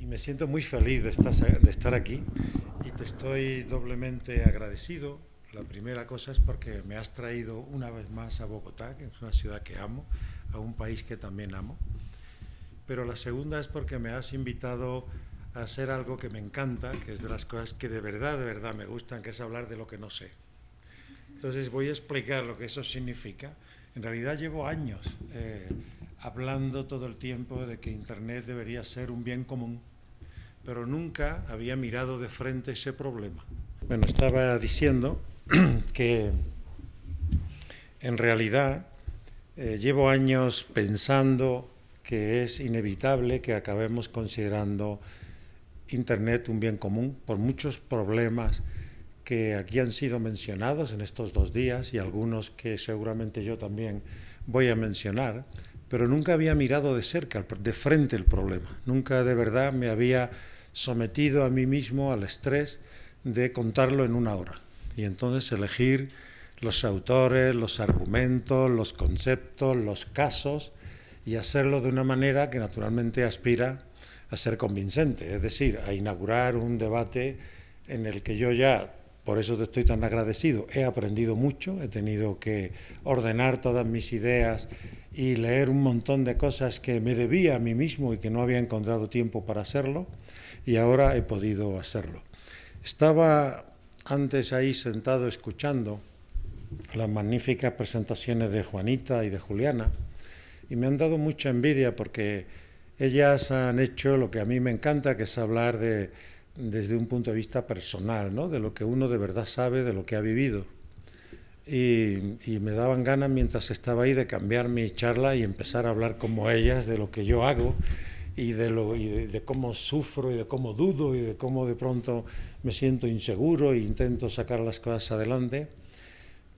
y me siento muy feliz de estar aquí y te estoy doblemente agradecido. La primera cosa es porque me has traído una vez más a Bogotá, que es una ciudad que amo, a un país que también amo. Pero la segunda es porque me has invitado a hacer algo que me encanta, que es de las cosas que de verdad me gustan, que es hablar de lo que no sé. Entonces voy a explicar lo que eso significa. En realidad llevo años hablando todo el tiempo de que Internet debería ser un bien común, pero nunca había mirado de frente ese problema. Bueno, estaba diciendo que en realidad llevo años pensando que es inevitable que acabemos considerando Internet un bien común por muchos problemas que aquí han sido mencionados en estos 2 días y algunos que seguramente yo también voy a mencionar, pero nunca había mirado de cerca, de frente el problema. Nunca de verdad me había sometido a mí mismo al estrés de contarlo en una hora y entonces elegir los autores, los argumentos, los conceptos, los casos y hacerlo de una manera que naturalmente aspira a ser convincente, es decir, a inaugurar un debate en el que yo ya, por eso te estoy tan agradecido, he aprendido mucho, he tenido que ordenar todas mis ideas y leer un montón de cosas que me debía a mí mismo y que no había encontrado tiempo para hacerlo, y ahora he podido hacerlo. Estaba antes ahí sentado escuchando las magníficas presentaciones de Juanita y de Juliana, y me han dado mucha envidia porque ellas han hecho lo que a mí me encanta, que es hablar desde un punto de vista personal, ¿no? De lo que uno de verdad sabe, de lo que ha vivido. Y me daban ganas mientras estaba ahí de cambiar mi charla y empezar a hablar como ellas de lo que yo hago y de cómo sufro y de cómo dudo y de cómo de pronto me siento inseguro e intento sacar las cosas adelante.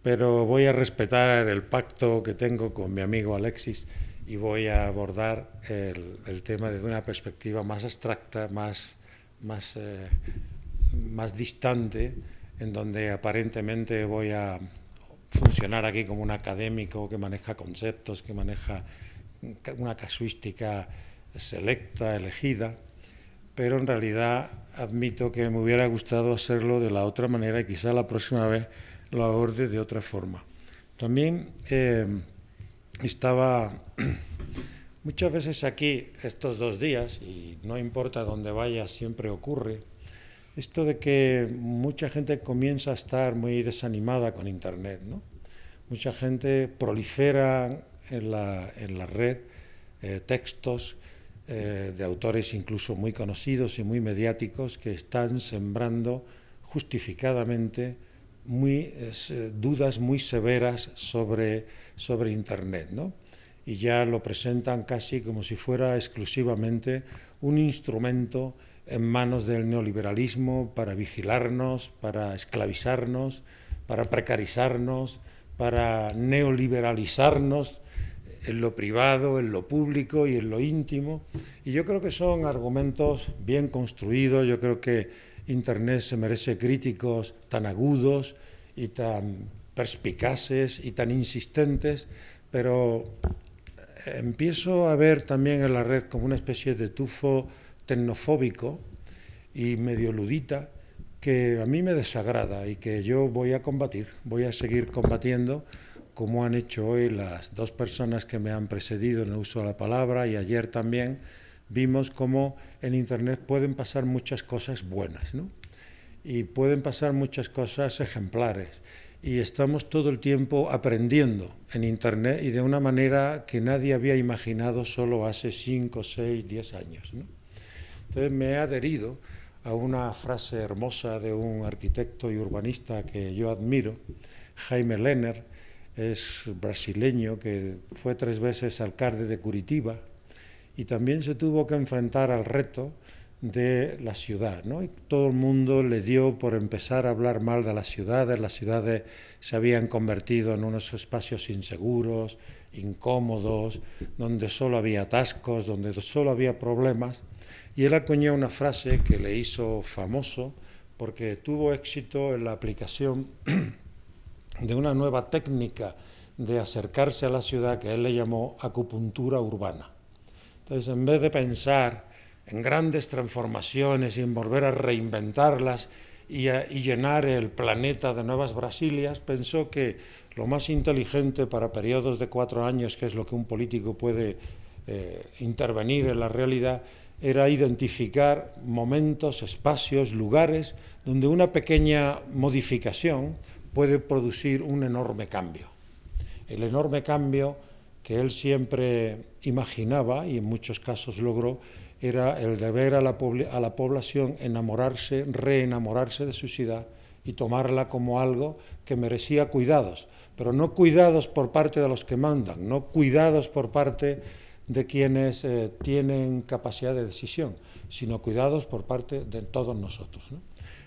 Pero voy a respetar el pacto que tengo con mi amigo Alexis y voy a abordar el tema desde una perspectiva más abstracta, más distante, en donde aparentemente voy a funcionar aquí como un académico que maneja conceptos, que maneja una casuística selecta, elegida, pero en realidad admito que me hubiera gustado hacerlo de la otra manera y quizá la próxima vez lo aborde de otra forma. También estaba muchas veces aquí estos 2 días, y no importa dónde vaya, siempre ocurre, esto de que mucha gente comienza a estar muy desanimada con Internet, ¿no? Mucha gente prolifera en la red textos de autores incluso muy conocidos y muy mediáticos que están sembrando justificadamente dudas muy severas sobre Internet, ¿no? Y ya lo presentan casi como si fuera exclusivamente un instrumento en manos del neoliberalismo para vigilarnos, para esclavizarnos, para precarizarnos, para neoliberalizarnos en lo privado, en lo público y en lo íntimo. Y yo creo que son argumentos bien construidos. Yo creo que Internet se merece críticos tan agudos y tan perspicaces y tan insistentes, pero empiezo a ver también en la red como una especie de tufo tecnofóbico y medio ludita que a mí me desagrada y que yo voy a combatir, voy a seguir combatiendo como han hecho hoy las 2 personas que me han precedido en el uso de la palabra, y ayer también vimos cómo en Internet pueden pasar muchas cosas buenas, ¿no? Y pueden pasar muchas cosas ejemplares. Y estamos todo el tiempo aprendiendo en Internet y de una manera que nadie había imaginado solo hace 5, 6, 10 años, ¿no? Entonces me he adherido a una frase hermosa de un arquitecto y urbanista que yo admiro, Jaime Lerner. Es brasileño, que fue 3 veces alcalde de Curitiba y también se tuvo que enfrentar al reto de la ciudad, ¿no? Y todo el mundo le dio por empezar a hablar mal de las ciudades se habían convertido en unos espacios inseguros, incómodos, donde solo había atascos, donde solo había problemas, y él acuñó una frase que le hizo famoso porque tuvo éxito en la aplicación de una nueva técnica de acercarse a la ciudad que él le llamó acupuntura urbana. Entonces, en vez de pensar en grandes transformaciones y en volver a reinventarlas y llenar el planeta de nuevas Brasilias, pensó que lo más inteligente para periodos de 4 años, que es lo que un político puede intervenir en la realidad, era identificar momentos, espacios, lugares donde una pequeña modificación puede producir un enorme cambio. El enorme cambio que él siempre imaginaba y en muchos casos logró era el de ver a la población enamorarse, reenamorarse de su ciudad y tomarla como algo que merecía cuidados, pero no cuidados por parte de los que mandan, no cuidados por parte de quienes tienen capacidad de decisión, sino cuidados por parte de todos nosotros, ¿no?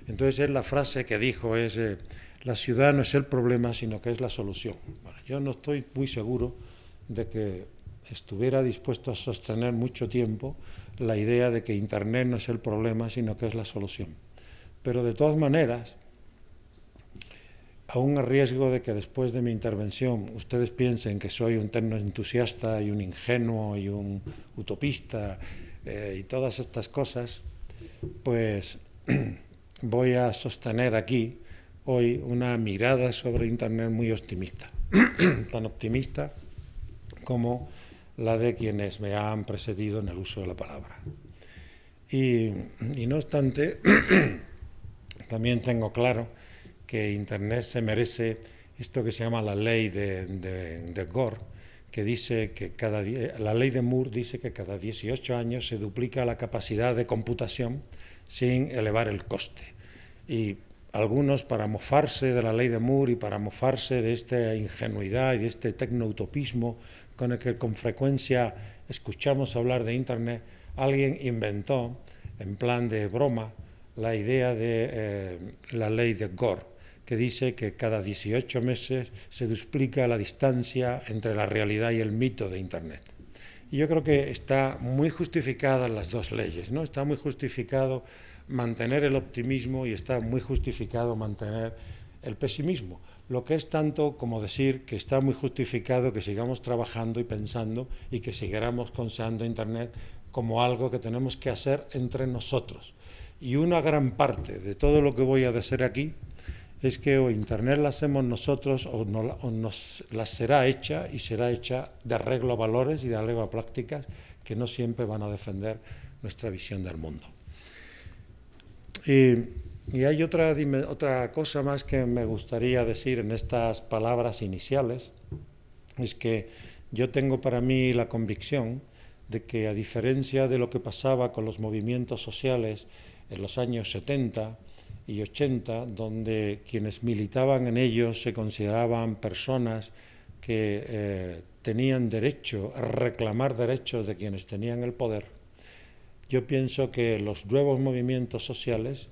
Entonces la frase que dijo es, la ciudad no es el problema, sino que es la solución. Bueno, yo no estoy muy seguro de que estuviera dispuesto a sostener mucho tiempo la idea de que Internet no es el problema, sino que es la solución. Pero de todas maneras, aún a riesgo de que después de mi intervención ustedes piensen que soy un tecnoentusiasta y un ingenuo y un utopista y todas estas cosas, pues voy a sostener aquí hoy una mirada sobre Internet muy optimista, tan optimista como la de quienes me han precedido en el uso de la palabra. Y no obstante, también tengo claro que Internet se merece esto que se llama la ley de Gore, que dice que la ley de Moore dice que cada 18 años se duplica la capacidad de computación sin elevar el coste. Y algunos, para mofarse de la ley de Moore y para mofarse de esta ingenuidad y de este tecnoutopismo con el que con frecuencia escuchamos hablar de Internet, alguien inventó, en plan de broma, la idea de la ley de Gore, que dice que cada 18 meses se duplica la distancia entre la realidad y el mito de Internet. Y yo creo que está muy justificadas las dos leyes, ¿no? Está muy justificado mantener el optimismo y está muy justificado mantener el pesimismo, lo que es tanto como decir que está muy justificado que sigamos trabajando y pensando y que sigamos considerando Internet como algo que tenemos que hacer entre nosotros. Y una gran parte de todo lo que voy a decir aquí es que o Internet la hacemos nosotros o nos la será hecha y será hecha de arreglo a valores y de arreglo a prácticas que no siempre van a defender nuestra visión del mundo. Y hay otra cosa más que me gustaría decir en estas palabras iniciales, es que yo tengo para mí la convicción de que, a diferencia de lo que pasaba con los movimientos sociales en los años 70 y 80, donde quienes militaban en ellos se consideraban personas que tenían derecho a reclamar derechos de quienes tenían el poder, yo pienso que los nuevos movimientos sociales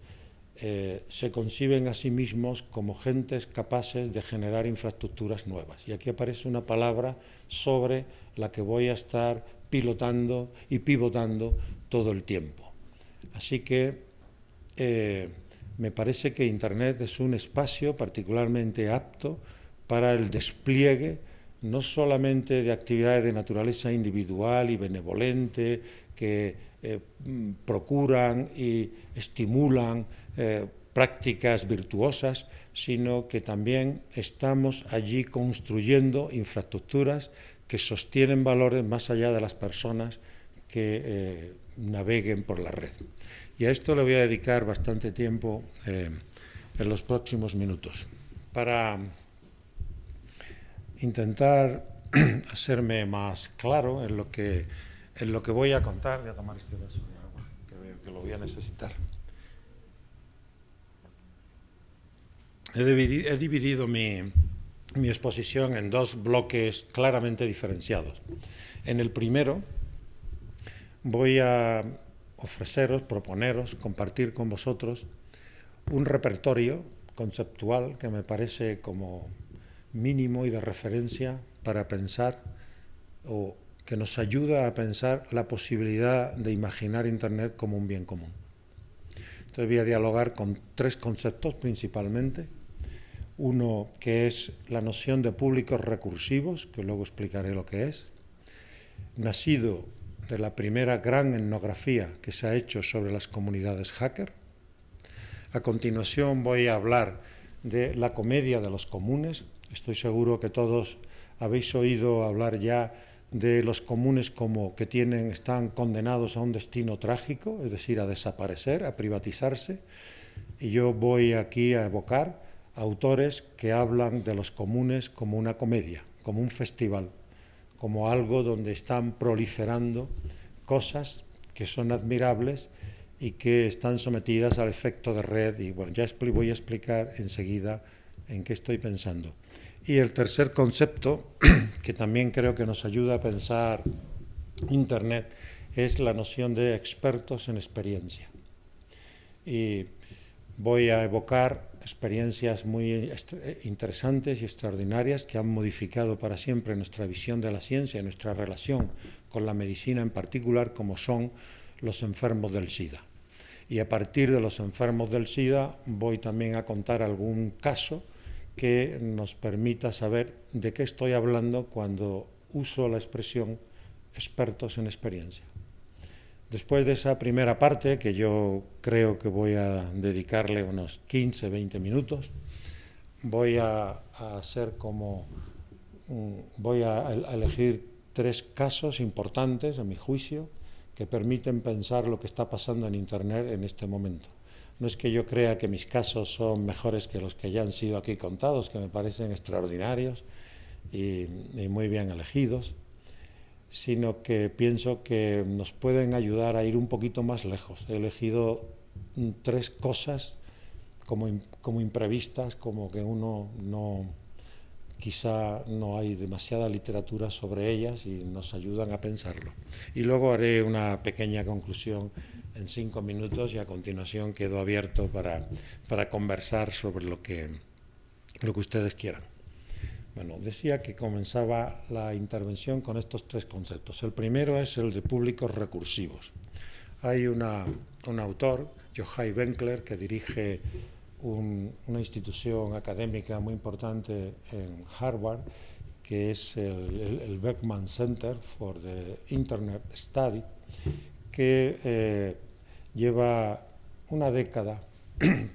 se conciben a sí mismos como gentes capaces de generar infraestructuras nuevas. Y aquí aparece una palabra sobre la que voy a estar pilotando y pivotando todo el tiempo. Así que me parece que Internet es un espacio particularmente apto para el despliegue no solamente de actividades de naturaleza individual y benevolente que procuran y estimulan prácticas virtuosas, sino que también estamos allí construyendo infraestructuras que sostienen valores más allá de las personas que naveguen por la red. Y a esto le voy a dedicar bastante tiempo en los próximos minutos, para intentar hacerme más claro en lo que voy a contar. Voy a tomar este vaso de agua, que veo que lo voy a necesitar. He dividido mi exposición en dos bloques claramente diferenciados. En el primero voy a ofreceros, proponeros, compartir con vosotros un repertorio conceptual que me parece como mínimo y de referencia para pensar, o que nos ayuda a pensar la posibilidad de imaginar Internet como un bien común. Entonces voy a dialogar con tres conceptos principalmente. Uno que es la noción de públicos recursivos, que luego explicaré lo que es, nacido de la primera gran etnografía que se ha hecho sobre las comunidades hacker. A continuación voy a hablar de la comedia de los comunes. Estoy seguro que todos habéis oído hablar ya de los comunes como que están condenados a un destino trágico, es decir, a desaparecer, a privatizarse. Y yo voy aquí a evocar autores que hablan de los comunes como una comedia, como un festival, como algo donde están proliferando cosas que son admirables y que están sometidas al efecto de red. Y bueno, ya voy a explicar enseguida en qué estoy pensando. Y el tercer concepto, que también creo que nos ayuda a pensar Internet, es la noción de expertos en experiencia. Y voy a evocar experiencias muy interesantes y extraordinarias que han modificado para siempre nuestra visión de la ciencia y nuestra relación con la medicina en particular, como son los enfermos del SIDA. Y a partir de los enfermos del SIDA voy también a contar algún caso que nos permita saber de qué estoy hablando cuando uso la expresión expertos en experiencia. Después de esa primera parte, que yo creo que voy a dedicarle unos 15-20 minutos, voy a elegir 3 casos importantes, a mi juicio, que permiten pensar lo que está pasando en Internet en este momento. No es que yo crea que mis casos son mejores que los que ya han sido aquí contados, que me parecen extraordinarios y muy bien elegidos, sino que pienso que nos pueden ayudar a ir un poquito más lejos. He elegido 3 cosas como imprevistas, como que quizá no hay demasiada literatura sobre ellas y nos ayudan a pensarlo. Y luego haré una pequeña conclusión en 5 minutos y a continuación quedo abierto para conversar sobre lo que ustedes quieran. Bueno, decía que comenzaba la intervención con estos 3 conceptos. El primero es el de públicos recursivos. Hay un autor, Yochai Benkler, que dirige una institución académica muy importante en Harvard, que es el Berkman Center for the Internet Study, que lleva una década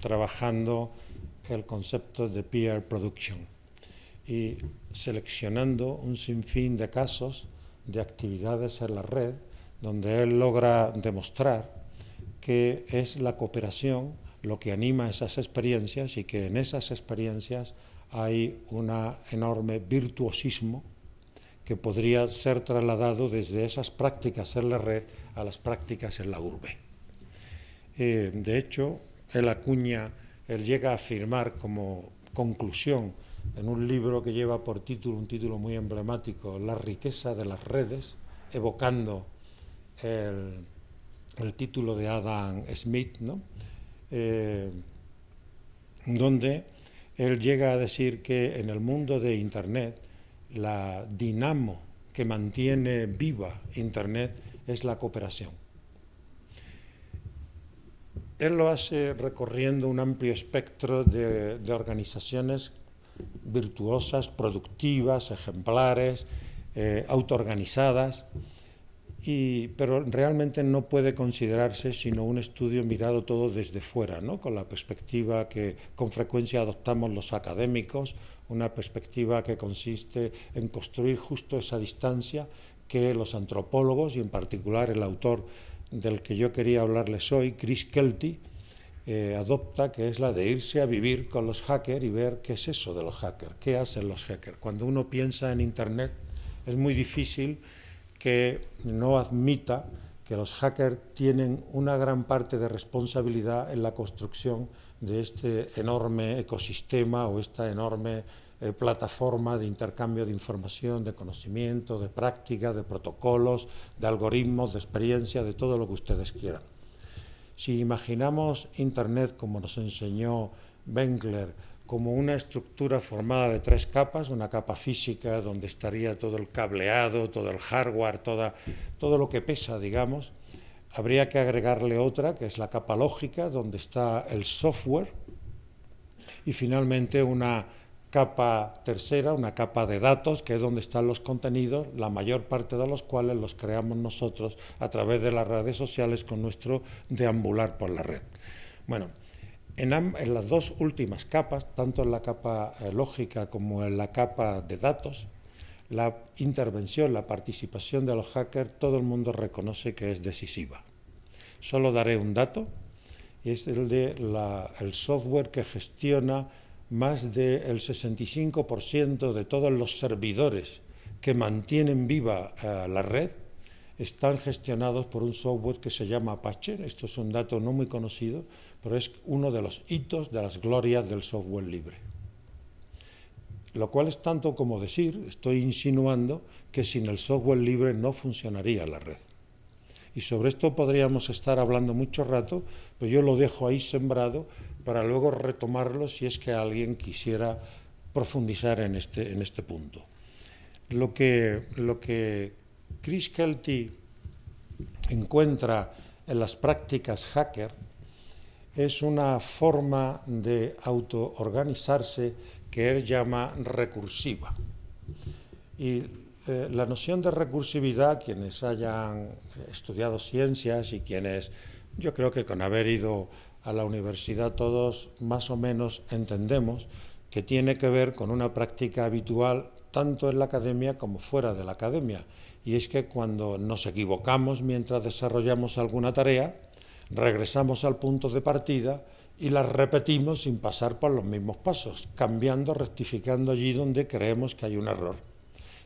trabajando el concepto de peer production y seleccionando un sinfín de casos de actividades en la red donde él logra demostrar que es la cooperación lo que anima esas experiencias y que en esas experiencias hay un enorme virtuosismo que podría ser trasladado desde esas prácticas en la red a las prácticas en la urbe. De hecho, él llega a afirmar como conclusión en un libro que lleva por título, un título muy emblemático, La riqueza de las redes, evocando el título de Adam Smith, ¿no? Donde él llega a decir que en el mundo de Internet la dinamo que mantiene viva Internet es la cooperación. Él lo hace recorriendo un amplio espectro de organizaciones virtuosas, productivas, ejemplares, autoorganizadas, pero realmente no puede considerarse sino un estudio mirado todo desde fuera, ¿no? Con la perspectiva que con frecuencia adoptamos los académicos, una perspectiva que consiste en construir justo esa distancia que los antropólogos, y en particular el autor del que yo quería hablarles hoy, Chris Kelty, adopta, que es la de irse a vivir con los hackers y ver qué es eso de los hackers, qué hacen los hackers. Cuando uno piensa en Internet es muy difícil que no admita que los hackers tienen una gran parte de responsabilidad en la construcción de este enorme ecosistema o esta enorme plataforma de intercambio de información, de conocimiento, de práctica, de protocolos, de algoritmos, de experiencia, de todo lo que ustedes quieran. Si imaginamos Internet, como nos enseñó Benkler, como una estructura formada de 3 capas, una capa física donde estaría todo el cableado, todo el hardware, todo lo que pesa, digamos, habría que agregarle otra, que es la capa lógica, donde está el software, y finalmente una capa tercera, una capa de datos, que es donde están los contenidos, la mayor parte de los cuales los creamos nosotros a través de las redes sociales con nuestro deambular por la red. Bueno, en las dos últimas capas, tanto en la capa lógica como en la capa de datos, la intervención, la participación de los hackers, todo el mundo reconoce que es decisiva. Solo daré un dato, y es el de el software que gestiona más del 65% de todos los servidores que mantienen viva la red, están gestionados por un software que se llama Apache. Esto es un dato no muy conocido, pero es uno de los hitos, de las glorias del software libre. Lo cual es tanto como decir, estoy insinuando, que sin el software libre no funcionaría la red. Y sobre esto podríamos estar hablando mucho rato, pero yo lo dejo ahí sembrado para luego retomarlo si es que alguien quisiera profundizar en este punto. Lo que Chris Kelty encuentra en las prácticas hacker es una forma de autoorganizarse que él llama recursiva. Y la noción de recursividad, quienes hayan estudiado ciencias y quienes, yo creo que con haber ido a la universidad todos más o menos entendemos que tiene que ver con una práctica habitual tanto en la academia como fuera de la academia. Y es que cuando nos equivocamos mientras desarrollamos alguna tarea, regresamos al punto de partida y la repetimos sin pasar por los mismos pasos, cambiando, rectificando allí donde creemos que hay un error.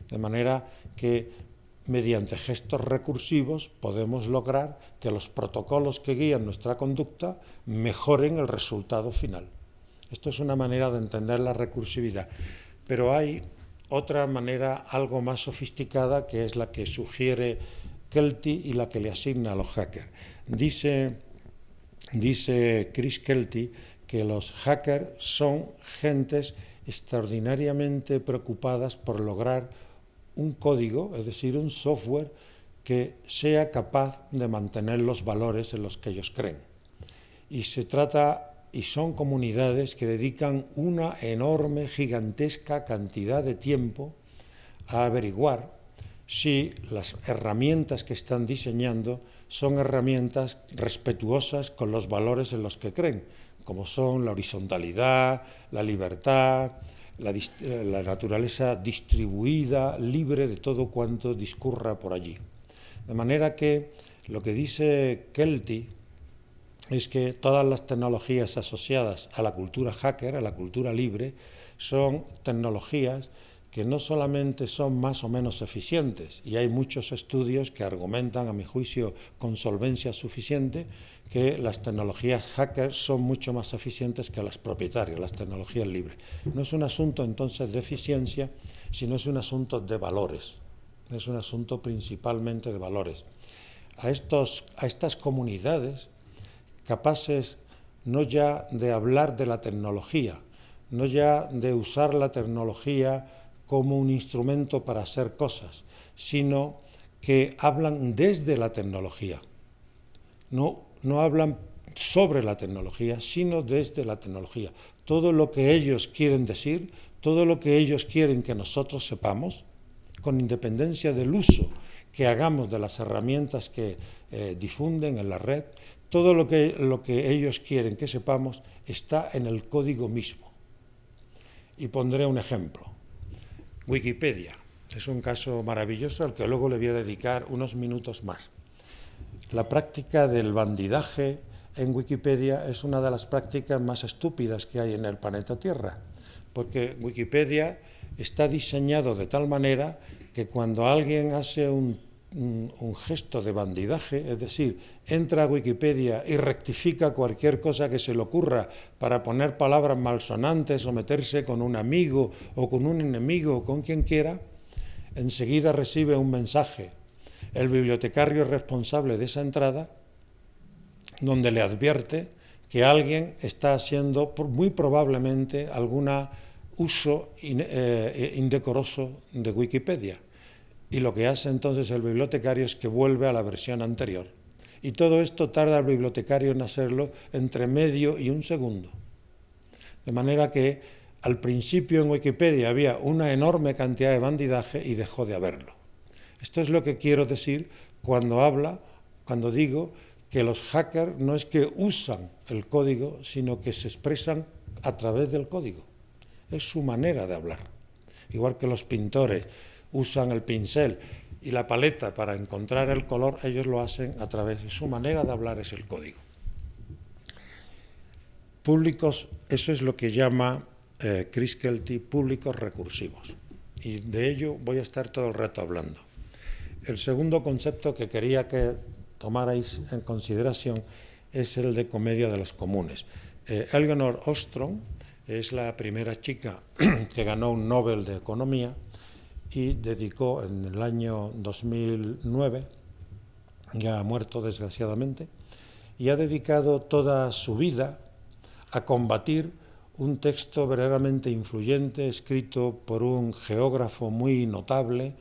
De manera que mediante gestos recursivos podemos lograr que los protocolos que guían nuestra conducta mejoren el resultado final. Esto es una manera de entender la recursividad. Pero hay otra manera algo más sofisticada, que es la que sugiere Kelty y la que le asigna a los hackers. Dice Chris Kelty que los hackers son gentes extraordinariamente preocupadas por lograr un código, es decir, un software que sea capaz de mantener los valores en los que ellos creen. Y son comunidades que dedican una enorme, gigantesca cantidad de tiempo a averiguar si las herramientas que están diseñando son herramientas respetuosas con los valores en los que creen, como son la horizontalidad, la libertad, la naturaleza distribuida, libre de todo cuanto discurra por allí. De manera que lo que dice Kelty es que todas las tecnologías asociadas a la cultura hacker, a la cultura libre, son tecnologías que no solamente son más o menos eficientes, y hay muchos estudios que argumentan, a mi juicio, con solvencia suficiente, que las tecnologías hackers son mucho más eficientes que las propietarias, las tecnologías libres. No es un asunto entonces de eficiencia, sino es un asunto de valores, es un asunto principalmente de valores. A estas comunidades capaces no ya de hablar de la tecnología, no ya de usar la tecnología como un instrumento para hacer cosas, sino que hablan desde la tecnología. No hablan sobre la tecnología, sino desde la tecnología. Todo lo que ellos quieren decir, todo lo que ellos quieren que nosotros sepamos, con independencia del uso que hagamos de las herramientas que difunden en la red, todo lo que ellos quieren que sepamos está en el código mismo. Y pondré un ejemplo. Wikipedia es un caso maravilloso al que luego le voy a dedicar unos minutos más. La práctica del bandidaje en Wikipedia es una de las prácticas más estúpidas que hay en el planeta Tierra, porque Wikipedia está diseñado de tal manera que cuando alguien hace un gesto de bandidaje, es decir, entra a Wikipedia y rectifica cualquier cosa que se le ocurra para poner palabras malsonantes o meterse con un amigo o con un enemigo o con quien quiera, enseguida recibe un mensaje, el bibliotecario responsable de esa entrada, donde le advierte que alguien está haciendo muy probablemente algún uso indecoroso de Wikipedia. Y lo que hace entonces el bibliotecario es que vuelve a la versión anterior. Y todo esto tarda el bibliotecario en hacerlo entre medio y un segundo. De manera que Al principio en Wikipedia había una enorme cantidad de bandidaje y dejó de haberlo. Esto es lo que quiero decir cuando digo que los hackers no es que usan el código, sino que se expresan a través del código. Es su manera de hablar. Igual que los pintores usan el pincel y la paleta para encontrar el color, ellos lo hacen a través de su manera de hablar, es el código. Públicos, eso es lo que llama Chris Kelty públicos recursivos. Y de ello voy a estar todo el rato hablando. El segundo concepto que quería que tomarais en consideración es el de comedia de los comunes. Eleanor Ostrom es la primera chica que ganó un Nobel de Economía y dedicó en el año 2009, ya ha muerto desgraciadamente, y ha dedicado toda su vida a combatir un texto verdaderamente influyente escrito por un geógrafo muy notable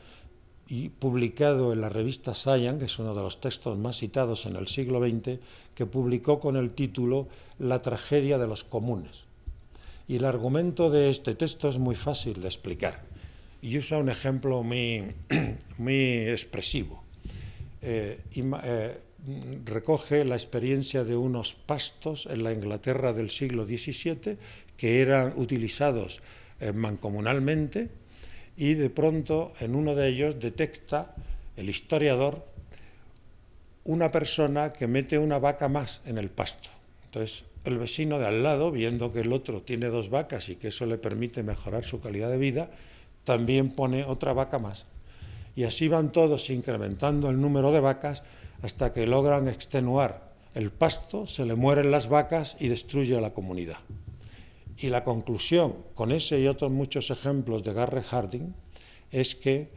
y publicado en la revista Science, que es uno de los textos más citados en el siglo XX, que publicó con el título La tragedia de los comunes. Y el argumento de este texto es muy fácil de explicar y usa un ejemplo muy expresivo. Recoge la experiencia de unos pastos en la Inglaterra del siglo XVII que eran utilizados mancomunalmente, y de pronto en uno de ellos detecta el historiador una persona que mete una vaca más en el pasto. Entonces el vecino de al lado, viendo que el otro tiene 2 vacas y que eso le permite mejorar su calidad de vida, también pone otra vaca más. Y así van todos incrementando el número de vacas hasta que logran extenuar el pasto, se le mueren las vacas y destruye a la comunidad. Y la conclusión, con ese y otros muchos ejemplos de Garrett Hardin, es que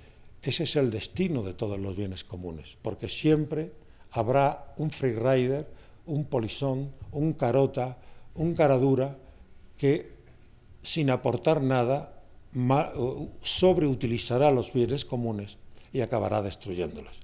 ese es el destino de todos los bienes comunes, porque siempre habrá un freerider, un polizón, un carota, un caradura que, sin aportar nada, sobreutilizará los bienes comunes y acabará destruyéndolos.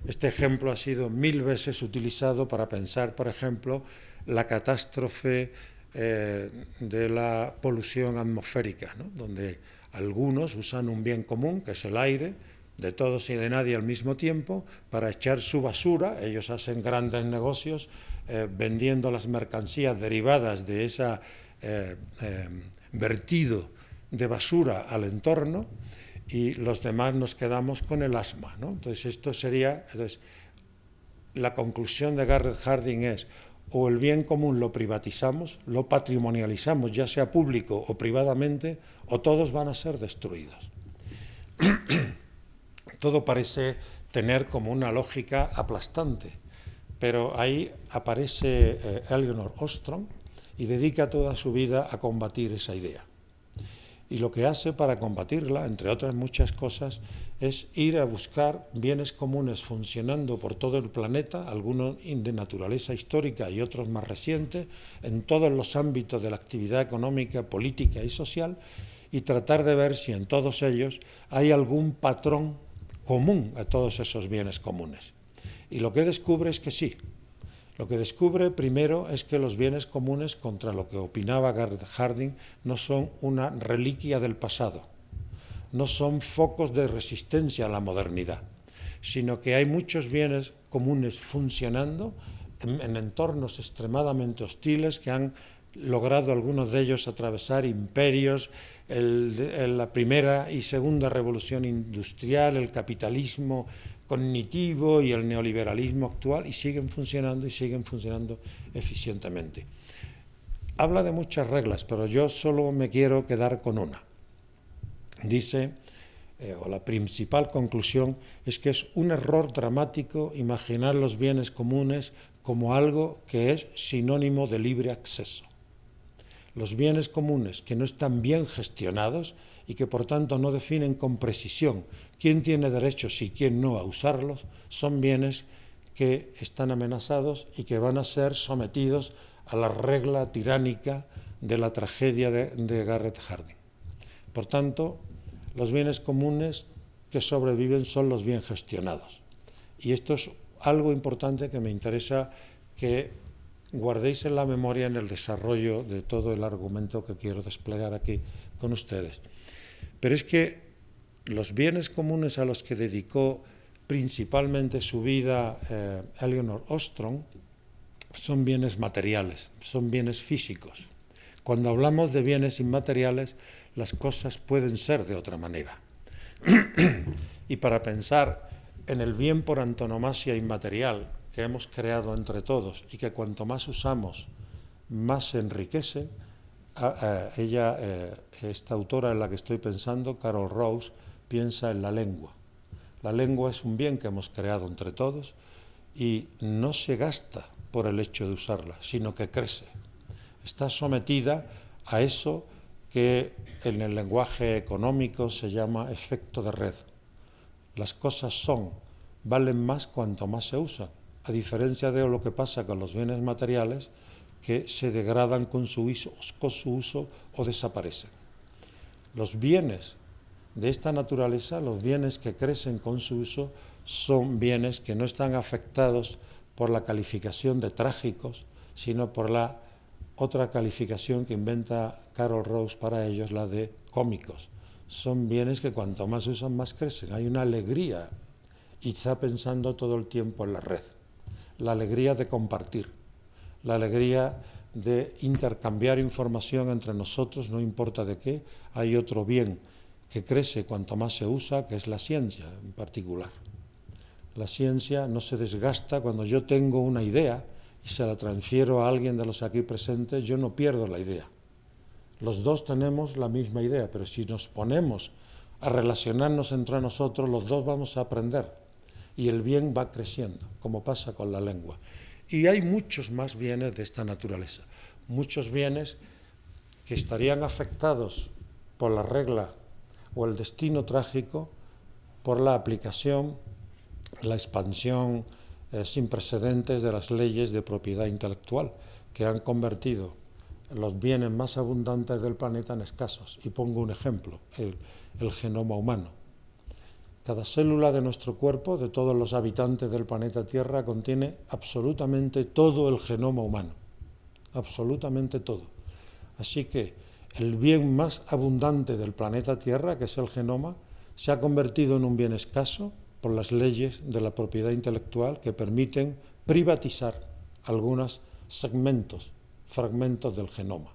Este ejemplo ha sido 1000 veces utilizado para pensar, por ejemplo, la catástrofe de la polución atmosférica, ¿no? Donde algunos usan un bien común, que es el aire, de todos y de nadie al mismo tiempo, para echar su basura. Ellos hacen grandes negocios vendiendo las mercancías derivadas de ese vertido de basura al entorno, y los demás nos quedamos con el asma, ¿no? Entonces esto sería, la conclusión de Garrett Hardin es: o el bien común lo privatizamos, lo patrimonializamos, ya sea público o privadamente, o todos van a ser destruidos. Todo parece tener como una lógica aplastante, pero ahí aparece Eleanor Ostrom y dedica toda su vida a combatir esa idea. Y lo que hace para combatirla, entre otras muchas cosas, es ir a buscar bienes comunes funcionando por todo el planeta, algunos de naturaleza histórica y otros más recientes, en todos los ámbitos de la actividad económica, política y social, y tratar de ver si en todos ellos hay algún patrón común a todos esos bienes comunes. Y lo que descubre es que sí. Lo que descubre primero es que los bienes comunes, contra lo que opinaba Garrett Hardin, no son una reliquia del pasado, no son focos de resistencia a la modernidad, sino que hay muchos bienes comunes funcionando en entornos extremadamente hostiles que han logrado algunos de ellos atravesar imperios, la primera y segunda revolución industrial, el capitalismo cognitivo y el neoliberalismo actual, y siguen funcionando eficientemente. Habla de muchas reglas, pero yo solo me quiero quedar con una. Dice, o la principal conclusión es que es un error dramático imaginar los bienes comunes como algo que es sinónimo de libre acceso. Los bienes comunes que no están bien gestionados y que por tanto no definen con precisión quién tiene derechos y quién no a usarlos, son bienes que están amenazados y que van a ser sometidos a la regla tiránica de la tragedia de Garrett Hardin. Por tanto, los bienes comunes que sobreviven son los bien gestionados. Y esto es algo importante que me interesa que guardéis en la memoria en el desarrollo de todo el argumento que quiero desplegar aquí, con ustedes. Pero es que los bienes comunes a los que dedicó principalmente su vida Elinor Ostrom son bienes materiales, son bienes físicos. Cuando hablamos de bienes inmateriales, las cosas pueden ser de otra manera. Y para pensar en el bien por antonomasia inmaterial que hemos creado entre todos y que cuanto más usamos, más se enriquece, esta autora en la que estoy pensando, Carol Rose, piensa en la lengua. La lengua es un bien que hemos creado entre todos y no se gasta por el hecho de usarla, sino que crece. Está sometida a eso que en el lenguaje económico se llama efecto de red. Las cosas valen más cuanto más se usan, a diferencia de lo que pasa con los bienes materiales, que se degradan con su uso o desaparecen. Los bienes de esta naturaleza, los bienes que crecen con su uso, son bienes que no están afectados por la calificación de trágicos, sino por la otra calificación que inventa Carol Rose para ellos, la de cómicos. Son bienes que cuanto más usan, más crecen. Hay una alegría, y está pensando todo el tiempo en la red. La alegría de compartir, la alegría de intercambiar información entre nosotros, no importa de qué. Hay otro bien que crece cuanto más se usa, que es la ciencia en particular. La ciencia no se desgasta. Cuando yo tengo una idea y se la transfiero a alguien de los aquí presentes, yo no pierdo la idea. Los dos tenemos la misma idea, pero si nos ponemos a relacionarnos entre nosotros, los dos vamos a aprender y el bien va creciendo, como pasa con la lengua. Y hay muchos más bienes de esta naturaleza, muchos bienes que estarían afectados por la regla o el destino trágico por la aplicación, la expansión sin precedentes de las leyes de propiedad intelectual, que han convertido los bienes más abundantes del planeta en escasos. Y pongo un ejemplo, el genoma humano. Cada célula de nuestro cuerpo, de todos los habitantes del planeta Tierra, contiene absolutamente todo el genoma humano, absolutamente todo. Así que el bien más abundante del planeta Tierra, que es el genoma, se ha convertido en un bien escaso por las leyes de la propiedad intelectual que permiten privatizar algunos fragmentos del genoma.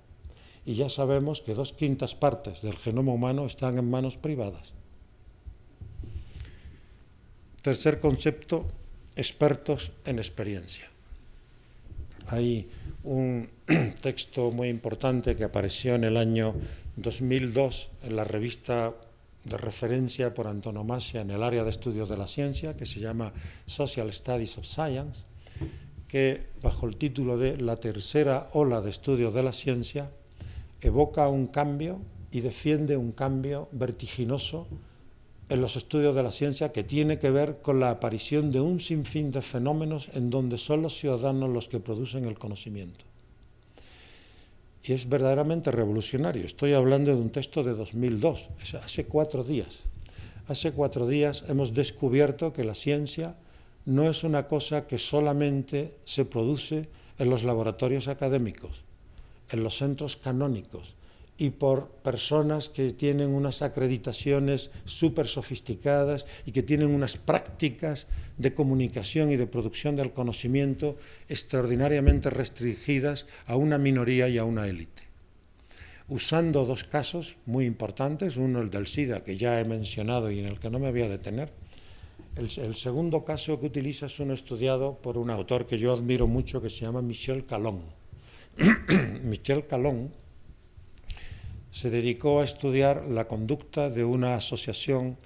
Y ya sabemos que 2/5 partes del genoma humano están en manos privadas. Tercer concepto, expertos en experiencia. Hay un texto muy importante que apareció en el año 2002 en la revista de referencia por antonomasia en el área de estudios de la ciencia, que se llama Social Studies of Science, que bajo el título de La tercera ola de estudios de la ciencia evoca un cambio y defiende un cambio vertiginoso en los estudios de la ciencia que tiene que ver con la aparición de un sinfín de fenómenos en donde son los ciudadanos los que producen el conocimiento. Y es verdaderamente revolucionario. Estoy hablando de un texto de 2002, hace 4 días. Hace 4 días hemos descubierto que la ciencia no es una cosa que solamente se produce en los laboratorios académicos, en los centros canónicos, y por personas que tienen unas acreditaciones súper sofisticadas y que tienen unas prácticas de comunicación y de producción del conocimiento extraordinariamente restringidas a una minoría y a una élite. Usando 2 casos muy importantes, uno el del SIDA, que ya he mencionado y en el que no me voy a detener. El segundo caso que utiliza es uno estudiado por un autor que yo admiro mucho, que se llama Michel Calon. Michel Calon se dedicó a estudiar la conducta de una asociación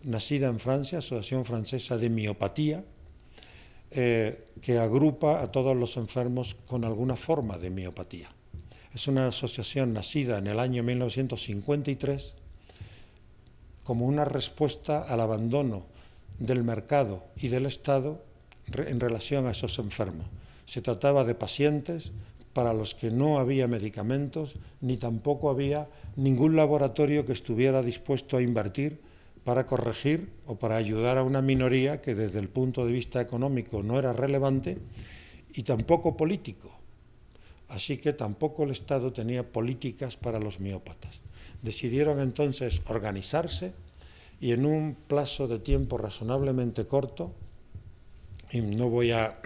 nacida en Francia, Asociación Francesa de Miopatía, que agrupa a todos los enfermos con alguna forma de miopatía. Es una asociación nacida en el año 1953 como una respuesta al abandono del mercado y del Estado en relación a esos enfermos. Se trataba de pacientes para los que no había medicamentos, ni tampoco había ningún laboratorio que estuviera dispuesto a invertir para corregir o para ayudar a una minoría que desde el punto de vista económico no era relevante y tampoco político. así que tampoco el Estado tenía políticas para los miópatas. Decidieron entonces organizarse y en un plazo de tiempo razonablemente corto, y no voy a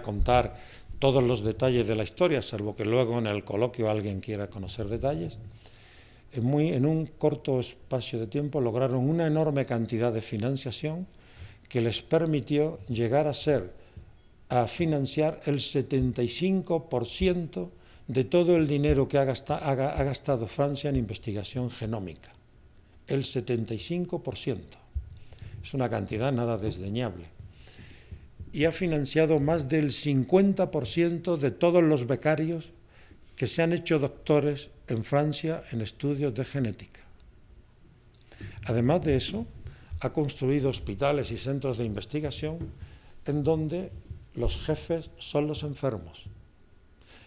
contar todos los detalles de la historia, salvo que luego en el coloquio alguien quiera conocer detalles, en un corto espacio de tiempo lograron una enorme cantidad de financiación que les permitió llegar a financiar el 75% de todo el dinero que ha gastado Francia en investigación genómica. El 75%. Es una cantidad nada desdeñable. Y ha financiado más del 50% de todos los becarios que se han hecho doctores en Francia en estudios de genética. Además de eso, ha construido hospitales y centros de investigación en donde los jefes son los enfermos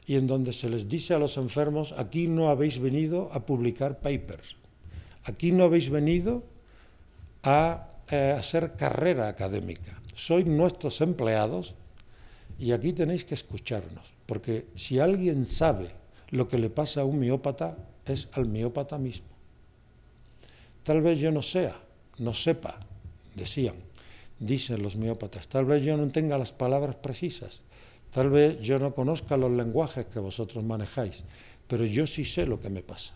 y en donde se les dice a los enfermos: aquí no habéis venido a publicar papers, aquí no habéis venido a hacer carrera académica, sois nuestros empleados y aquí tenéis que escucharnos, porque si alguien sabe lo que le pasa a un miópata, es al miópata mismo. Tal vez yo no sepa, dicen los miópatas, tal vez yo no tenga las palabras precisas, tal vez yo no conozca los lenguajes que vosotros manejáis, pero yo sí sé lo que me pasa.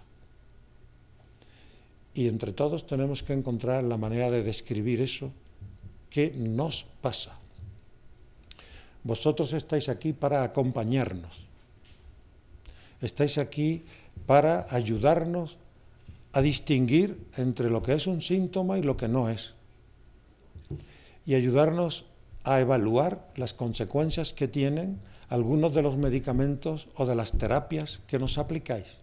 Y entre todos tenemos que encontrar la manera de describir eso que nos pasa. Vosotros estáis aquí para acompañarnos, estáis aquí para ayudarnos a distinguir entre lo que es un síntoma y lo que no es, y ayudarnos a evaluar las consecuencias que tienen algunos de los medicamentos o de las terapias que nos aplicáis.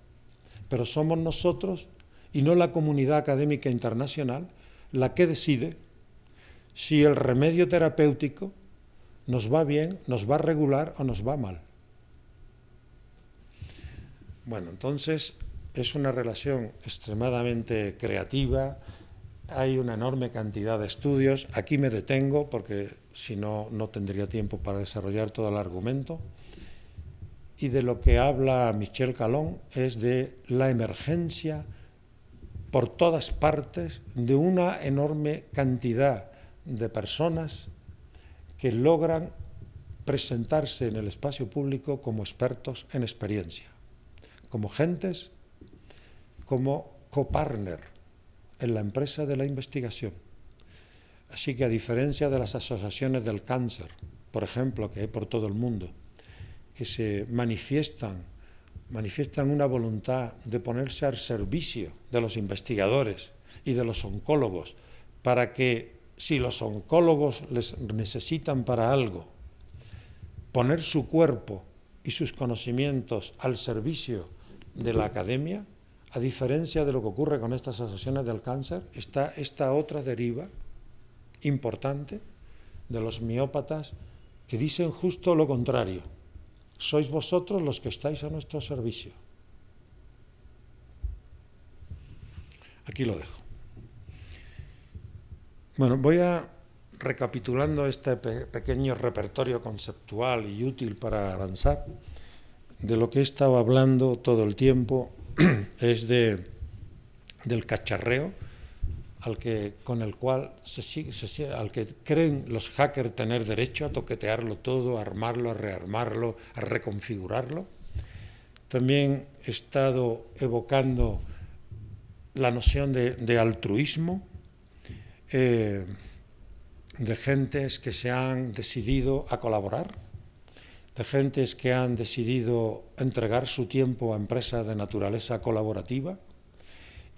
Pero somos nosotros y no la comunidad académica internacional la que decide si el remedio terapéutico nos va bien, nos va regular o nos va mal. Bueno, entonces es una relación extremadamente creativa, hay una enorme cantidad de estudios, aquí me detengo porque si no, no tendría tiempo para desarrollar todo el argumento, y de lo que habla Michel Calon es de la emergencia por todas partes de una enorme cantidad de personas que logran presentarse en el espacio público como expertos en experiencia, como gentes, como copartner en la empresa de la investigación. Así que a diferencia de las asociaciones del cáncer, por ejemplo, que hay por todo el mundo, que se manifiestan una voluntad de ponerse al servicio de los investigadores y de los oncólogos para que, si los oncólogos les necesitan para algo, poner su cuerpo y sus conocimientos al servicio de la academia. A diferencia de lo que ocurre con estas asociaciones del cáncer, está esta otra deriva importante de los miópatas que dicen justo lo contrario. Sois vosotros los que estáis a nuestro servicio. Aquí lo dejo. Bueno, voy recapitulando este pequeño repertorio conceptual y útil para avanzar. De lo que he estado hablando todo el tiempo es del cacharreo al que creen los hackers tener derecho a toquetearlo todo, a armarlo, a rearmarlo, a reconfigurarlo. También he estado evocando la noción de altruismo, de gentes que se han decidido a colaborar, de gentes que han decidido entregar su tiempo a empresas de naturaleza colaborativa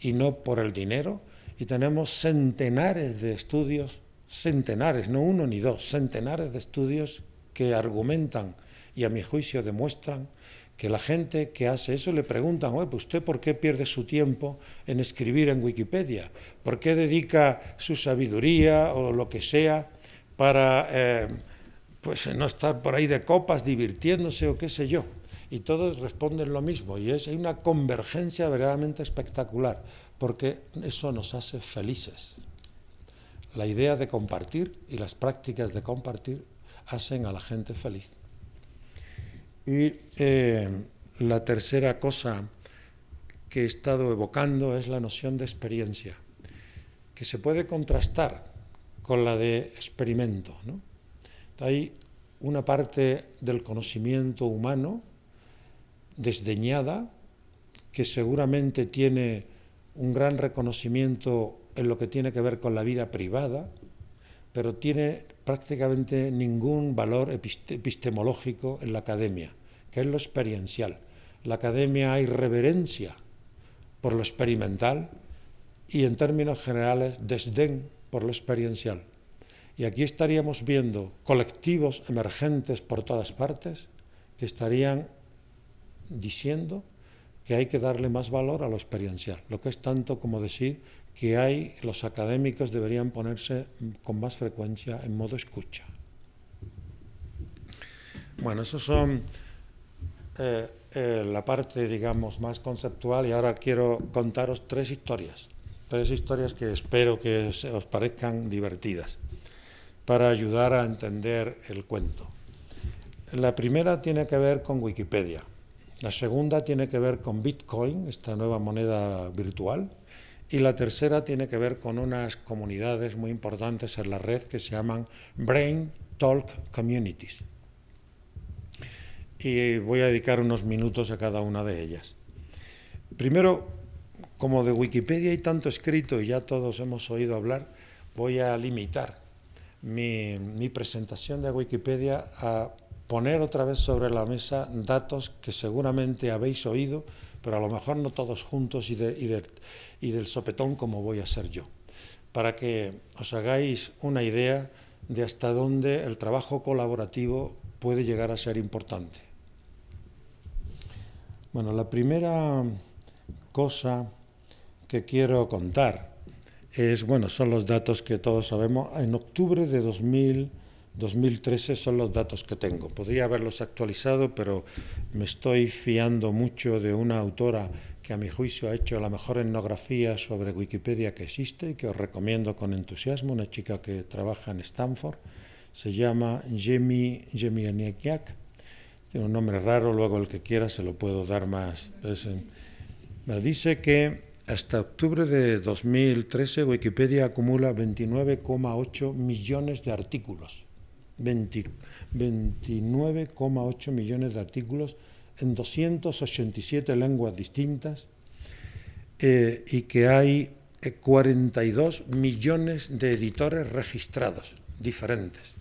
y no por el dinero. Y tenemos centenares de estudios, centenares, no uno ni dos, centenares de estudios que argumentan y a mi juicio demuestran que la gente que hace eso le preguntan: oye, pues ¿usted por qué pierde su tiempo en escribir en Wikipedia? ¿Por qué dedica su sabiduría o lo que sea para pues no estar por ahí de copas divirtiéndose o qué sé yo? Y todos responden lo mismo, y hay una convergencia verdaderamente espectacular, porque eso nos hace felices. La idea de compartir y las prácticas de compartir hacen a la gente feliz. Y La tercera cosa que he estado evocando es la noción de experiencia, que se puede contrastar con la de experimento, ¿no? Hay una parte del conocimiento humano desdeñada, que seguramente tiene un gran reconocimiento en lo que tiene que ver con la vida privada, pero tiene prácticamente ningún valor epistemológico en la academia, que es lo experiencial. En la academia hay reverencia por lo experimental y, en términos generales, desdén por lo experiencial. Y aquí estaríamos viendo colectivos emergentes por todas partes que estarían diciendo que hay que darle más valor a lo experiencial, lo que es tanto como decir que los académicos deberían ponerse con más frecuencia en modo escucha. Bueno, esos son la parte, digamos, más conceptual, y ahora quiero contaros tres historias que espero que os parezcan divertidas para ayudar a entender el cuento. La primera tiene que ver con Wikipedia. La segunda tiene que ver con Bitcoin, esta nueva moneda virtual, y la tercera tiene que ver con unas comunidades muy importantes en la red que se llaman Brain Talk Communities. Y voy a dedicar unos minutos a cada una de ellas. Primero, como de Wikipedia hay tanto escrito y ya todos hemos oído hablar, voy a limitar mi presentación de Wikipedia a poner otra vez sobre la mesa datos que seguramente habéis oído, pero a lo mejor no todos juntos y del sopetón como voy a ser yo, para que os hagáis una idea de hasta dónde el trabajo colaborativo puede llegar a ser importante. Bueno, la primera cosa que quiero contar son los datos que todos sabemos. En octubre de 2013 son los datos que tengo. Podría haberlos actualizado, pero me estoy fiando mucho de una autora que a mi juicio ha hecho la mejor etnografía sobre Wikipedia que existe y que os recomiendo con entusiasmo, una chica que trabaja en Stanford, se llama Jemi Aniak. Tiene un nombre raro, luego el que quiera se lo puedo dar más. Me dice que hasta octubre de 2013 Wikipedia acumula 29,8 millones de artículos. 29,8 millones de artículos en 287 lenguas distintas, y que hay 42 millones de editores registrados diferentes.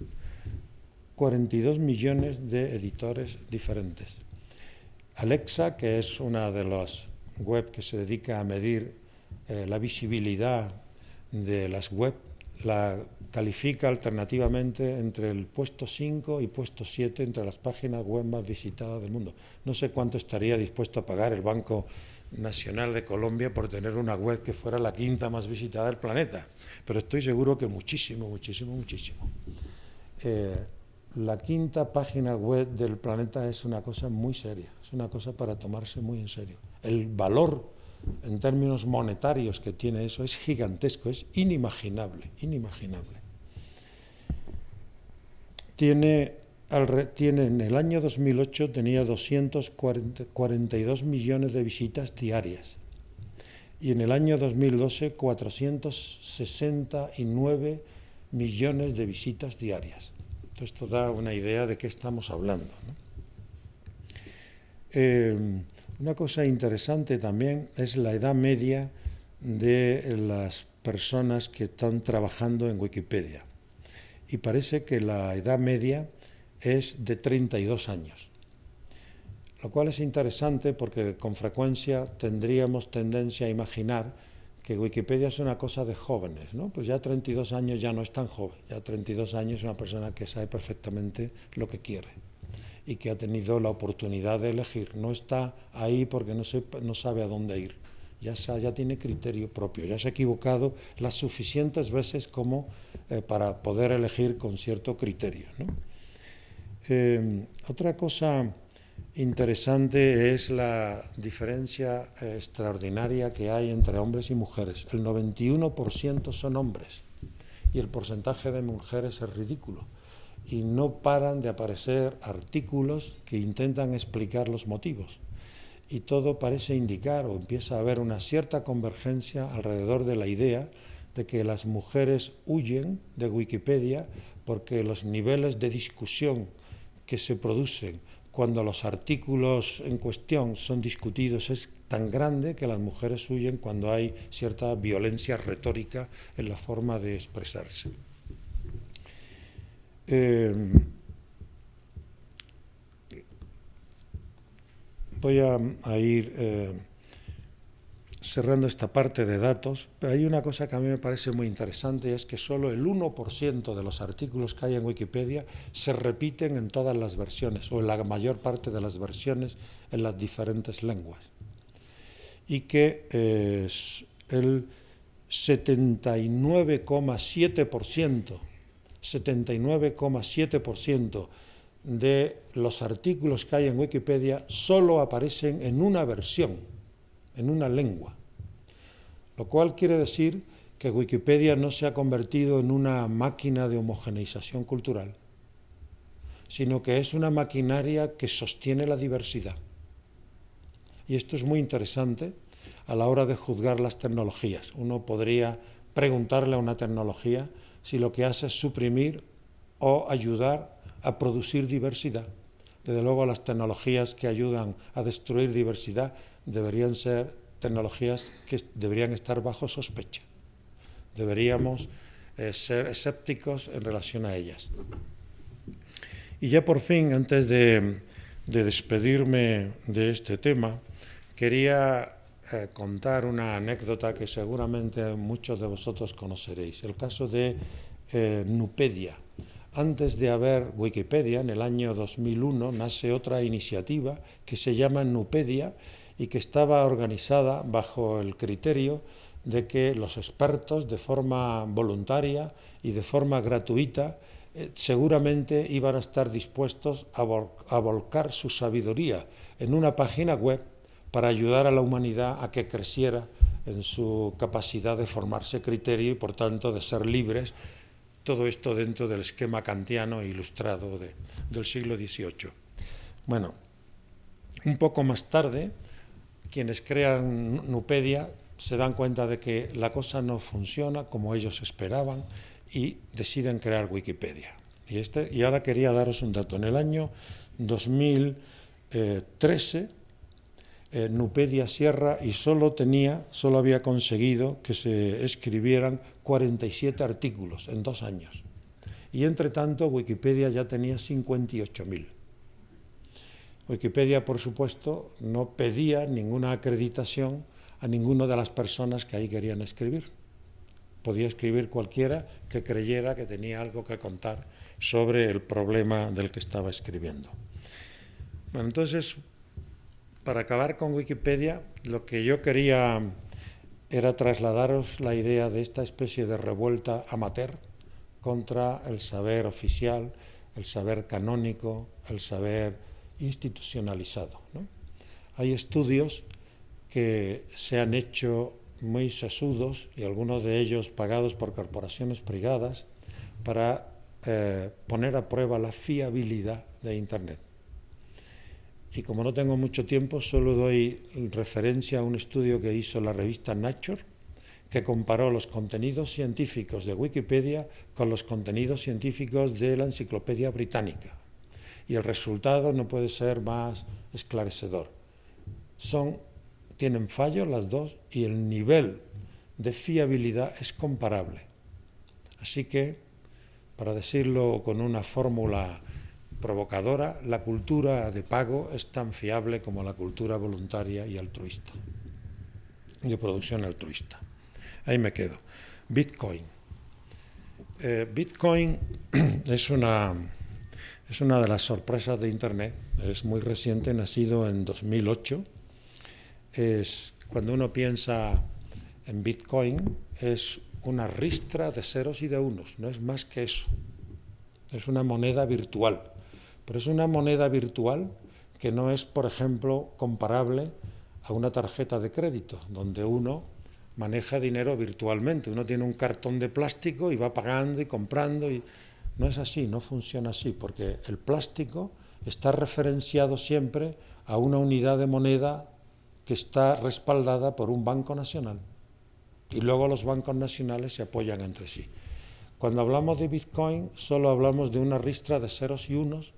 42 millones de editores diferentes. Alexa, que es una de las web que se dedica a medir la visibilidad de las web, la califica alternativamente entre el puesto 5 y puesto 7 entre las páginas web más visitadas del mundo. No sé cuánto estaría dispuesto a pagar el Banco Nacional de Colombia por tener una web que fuera la quinta más visitada del planeta, pero estoy seguro que muchísimo, muchísimo, muchísimo. La quinta página web del planeta es una cosa muy seria, es una cosa para tomarse muy en serio. El valor en términos monetarios que tiene eso es gigantesco, es inimaginable, inimaginable. En el año 2008 tenía 242 millones de visitas diarias y en el año 2012 469 millones de visitas diarias. Esto da una idea de qué estamos hablando, ¿no? Una cosa interesante también es la edad media de las personas que están trabajando en Wikipedia. Y parece que la edad media es de 32 años. Lo cual es interesante porque con frecuencia tendríamos tendencia a imaginar que Wikipedia es una cosa de jóvenes, ¿no? Pues ya 32 años ya no es tan joven, ya 32 años es una persona que sabe perfectamente lo que quiere y que ha tenido la oportunidad de elegir. No está ahí porque no sabe a dónde ir, ya tiene criterio propio, ya se ha equivocado las suficientes veces como para poder elegir con cierto criterio, ¿no? Otra cosa interesante es la diferencia extraordinaria que hay entre hombres y mujeres. El 91% son hombres y el porcentaje de mujeres es ridículo. Y no paran de aparecer artículos que intentan explicar los motivos. y todo parece indicar o empieza a haber una cierta convergencia alrededor de la idea de que las mujeres huyen de Wikipedia porque los niveles de discusión que se producen cuando los artículos en cuestión son discutidos es tan grande que las mujeres huyen cuando hay cierta violencia retórica en la forma de expresarse. Voy a ir cerrando esta parte de datos, pero hay una cosa que a mí me parece muy interesante, y es que solo el 1% de los artículos que hay en Wikipedia se repiten en todas las versiones, o en la mayor parte de las versiones en las diferentes lenguas. Y que el 79,7% de los artículos que hay en Wikipedia solo aparecen en una versión, en una lengua, lo cual quiere decir que Wikipedia no se ha convertido en una máquina de homogeneización cultural, sino que es una maquinaria que sostiene la diversidad. Y esto es muy interesante a la hora de juzgar las tecnologías. Uno podría preguntarle a una tecnología si lo que hace es suprimir o ayudar a producir diversidad. Desde luego, las tecnologías que ayudan a destruir diversidad deberían ser tecnologías que deberían estar bajo sospecha. Deberíamos ser escépticos en relación a ellas. Y ya por fin, antes de despedirme de este tema, quería contar una anécdota que seguramente muchos de vosotros conoceréis. El caso de Nupedia. Antes de haber Wikipedia, en el año 2001, nace otra iniciativa que se llama Nupedia y que estaba organizada bajo el criterio de que los expertos, de forma voluntaria y de forma gratuita, seguramente iban a estar dispuestos a volcar su sabiduría en una página web para ayudar a la humanidad a que creciera en su capacidad de formarse criterio y, por tanto, de ser libres. Todo esto dentro del esquema kantiano e ilustrado del siglo XVIII. Bueno, un poco más tarde, quienes crean Nupedia se dan cuenta de que la cosa no funciona como ellos esperaban y deciden crear Wikipedia. Y ahora quería daros un dato. En el año 2013, Nupedia cierra y solo había conseguido que se escribieran 47 artículos en 2 años. Y entre tanto, Wikipedia ya tenía 58.000. Wikipedia, por supuesto, no pedía ninguna acreditación a ninguna de las personas que ahí querían escribir. Podía escribir cualquiera que creyera que tenía algo que contar sobre el problema del que estaba escribiendo. Bueno, entonces, para acabar con Wikipedia, lo que yo quería era trasladaros la idea de esta especie de revuelta amateur contra el saber oficial, el saber canónico, el saber institucionalizado, ¿no? Hay estudios que se han hecho muy sesudos, y algunos de ellos pagados por corporaciones privadas, para poner a prueba la fiabilidad de Internet. Y como no tengo mucho tiempo, solo doy referencia a un estudio que hizo la revista Nature, que comparó los contenidos científicos de Wikipedia con los contenidos científicos de la Enciclopedia Británica. Y el resultado no puede ser más esclarecedor. Tienen fallos las dos y el nivel de fiabilidad es comparable. Así que, para decirlo con una fórmula provocadora, la cultura de pago es tan fiable como la cultura voluntaria y altruista, de producción altruista. Ahí me quedo. Bitcoin. Bitcoin es una de las sorpresas de Internet. Es muy reciente, nacido en 2008. Cuando uno piensa en Bitcoin, es una ristra de ceros y de unos, no es más que eso. Es una moneda virtual, pero es una moneda virtual que no es, por ejemplo, comparable a una tarjeta de crédito, donde uno maneja dinero virtualmente. Uno tiene un cartón de plástico y va pagando y comprando. No es así, no funciona así, porque el plástico está referenciado siempre a una unidad de moneda que está respaldada por un banco nacional. Y luego los bancos nacionales se apoyan entre sí. Cuando hablamos de Bitcoin, solo hablamos de una ristra de ceros y unos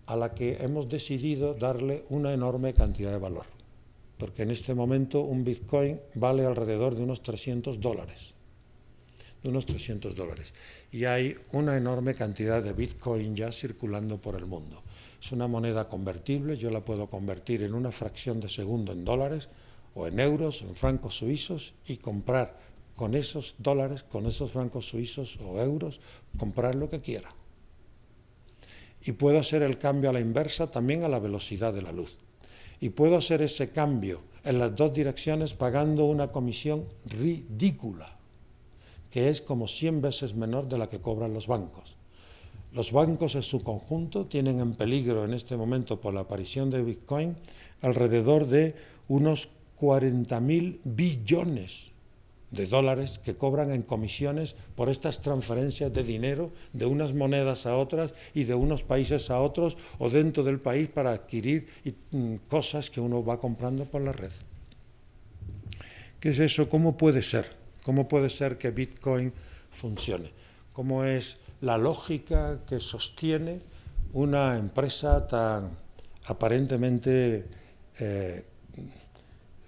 a la que hemos decidido darle una enorme cantidad de valor. Porque en este momento un Bitcoin vale alrededor de unos $300. Y hay una enorme cantidad de Bitcoin ya circulando por el mundo. Es una moneda convertible, yo la puedo convertir en una fracción de segundo en dólares, o en euros, en francos suizos, y comprar con esos dólares, con esos francos suizos o euros, comprar lo que quiera. Y puedo hacer el cambio a la inversa también a la velocidad de la luz. Y puedo hacer ese cambio en las dos direcciones pagando una comisión ridícula, que es como 100 veces menor de la que cobran los bancos. Los bancos en su conjunto tienen en peligro en este momento por la aparición de Bitcoin alrededor de unos 40.000 billones de dólares que cobran en comisiones por estas transferencias de dinero de unas monedas a otras y de unos países a otros o dentro del país para adquirir cosas que uno va comprando por la red. ¿Qué es eso? ¿Cómo puede ser? ¿Cómo puede ser que Bitcoin funcione? ¿Cómo es la lógica que sostiene una empresa tan aparentemente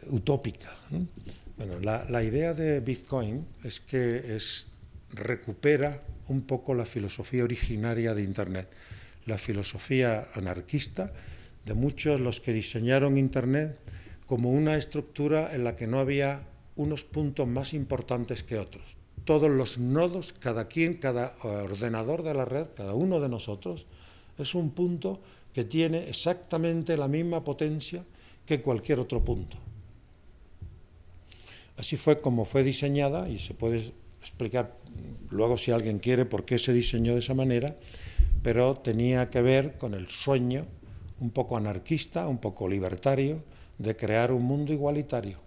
utópica, ¿no? Bueno, la idea de Bitcoin es que recupera un poco la filosofía originaria de Internet, la filosofía anarquista de muchos los que diseñaron Internet como una estructura en la que no había unos puntos más importantes que otros. Todos los nodos, cada ordenador de la red, cada uno de nosotros, es un punto que tiene exactamente la misma potencia que cualquier otro punto. Así fue como fue diseñada, y se puede explicar luego si alguien quiere por qué se diseñó de esa manera, pero tenía que ver con el sueño un poco anarquista, un poco libertario, de crear un mundo igualitario,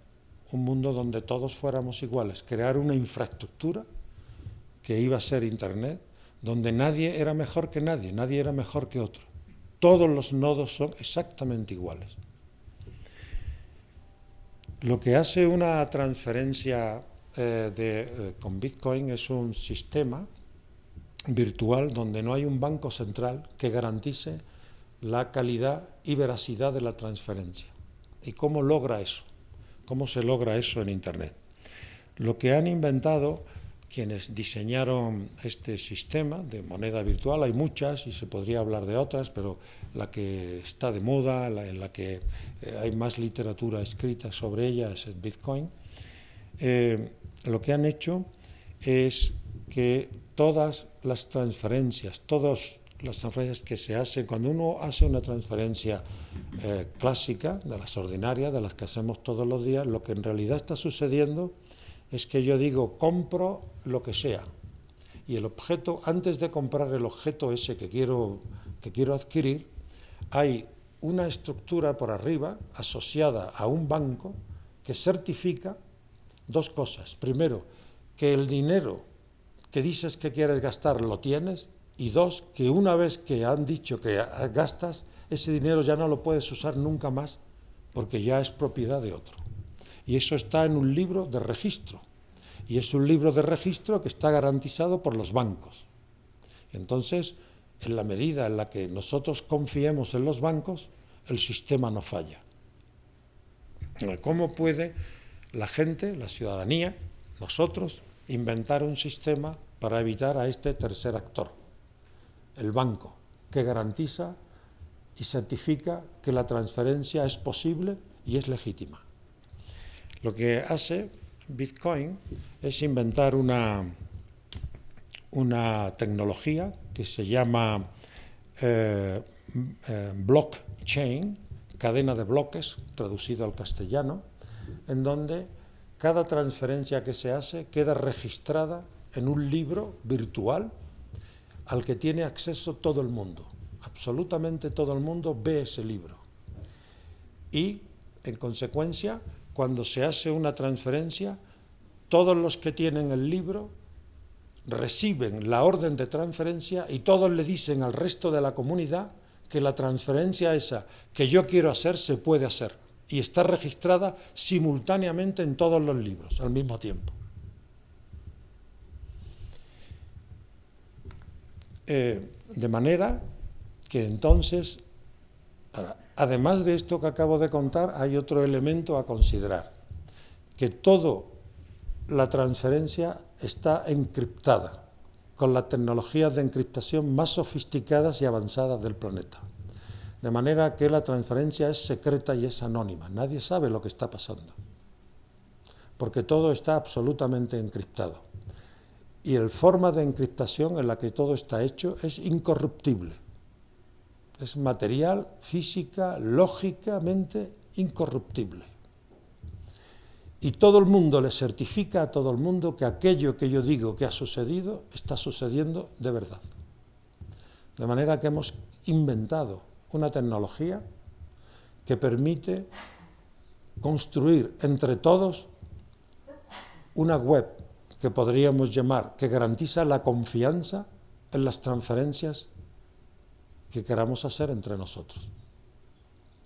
un mundo donde todos fuéramos iguales, crear una infraestructura que iba a ser Internet, donde nadie era mejor que nadie, nadie era mejor que otro. Todos los nodos son exactamente iguales. Lo que hace una transferencia con Bitcoin es un sistema virtual donde no hay un banco central que garantice la calidad y veracidad de la transferencia. ¿Y cómo logra eso? ¿Cómo se logra eso en Internet? Lo que han inventado quienes diseñaron este sistema de moneda virtual, hay muchas y se podría hablar de otras, pero la que está de moda, en la que hay más literatura escrita sobre ella es el Bitcoin. Lo que han hecho es que todas las transferencias que se hacen, cuando uno hace una transferencia clásica, de las ordinarias, de las que hacemos todos los días, lo que en realidad está sucediendo es que yo digo, compro lo que sea, y el objeto, antes de comprar el objeto ese que quiero adquirir, hay una estructura por arriba asociada a un banco que certifica dos cosas. Primero, que el dinero que dices que quieres gastar lo tienes, y dos, que una vez que han dicho que gastas, ese dinero ya no lo puedes usar nunca más porque ya es propiedad de otro. Y eso está en un libro de registro, y es un libro de registro que está garantizado por los bancos. Entonces, en la medida en la que nosotros confiemos en los bancos, el sistema no falla. ¿Cómo puede la gente, la ciudadanía, nosotros, inventar un sistema para evitar a este tercer actor? El banco, que garantiza y certifica que la transferencia es posible y es legítima. Lo que hace Bitcoin es inventar una tecnología que se llama blockchain, cadena de bloques, traducido al castellano, en donde cada transferencia que se hace queda registrada en un libro virtual al que tiene acceso todo el mundo. Absolutamente todo el mundo ve ese libro. Y, en consecuencia, cuando se hace una transferencia, todos los que tienen el libro reciben la orden de transferencia y todos le dicen al resto de la comunidad que la transferencia esa que yo quiero hacer se puede hacer. y está registrada simultáneamente en todos los libros al mismo tiempo. De manera que entonces, además de esto que acabo de contar, hay otro elemento a considerar, que toda la transferencia está encriptada, con las tecnologías de encriptación más sofisticadas y avanzadas del planeta. De manera que la transferencia es secreta y es anónima. Nadie sabe lo que está pasando, porque todo está absolutamente encriptado. Y la forma de encriptación en la que todo está hecho es incorruptible. Es material, física, lógicamente incorruptible. Y todo el mundo le certifica a todo el mundo que aquello que yo digo que ha sucedido, está sucediendo de verdad. De manera que hemos inventado una tecnología que permite construir entre todos una web que podríamos llamar, que garantiza la confianza en las transferencias que queramos hacer entre nosotros.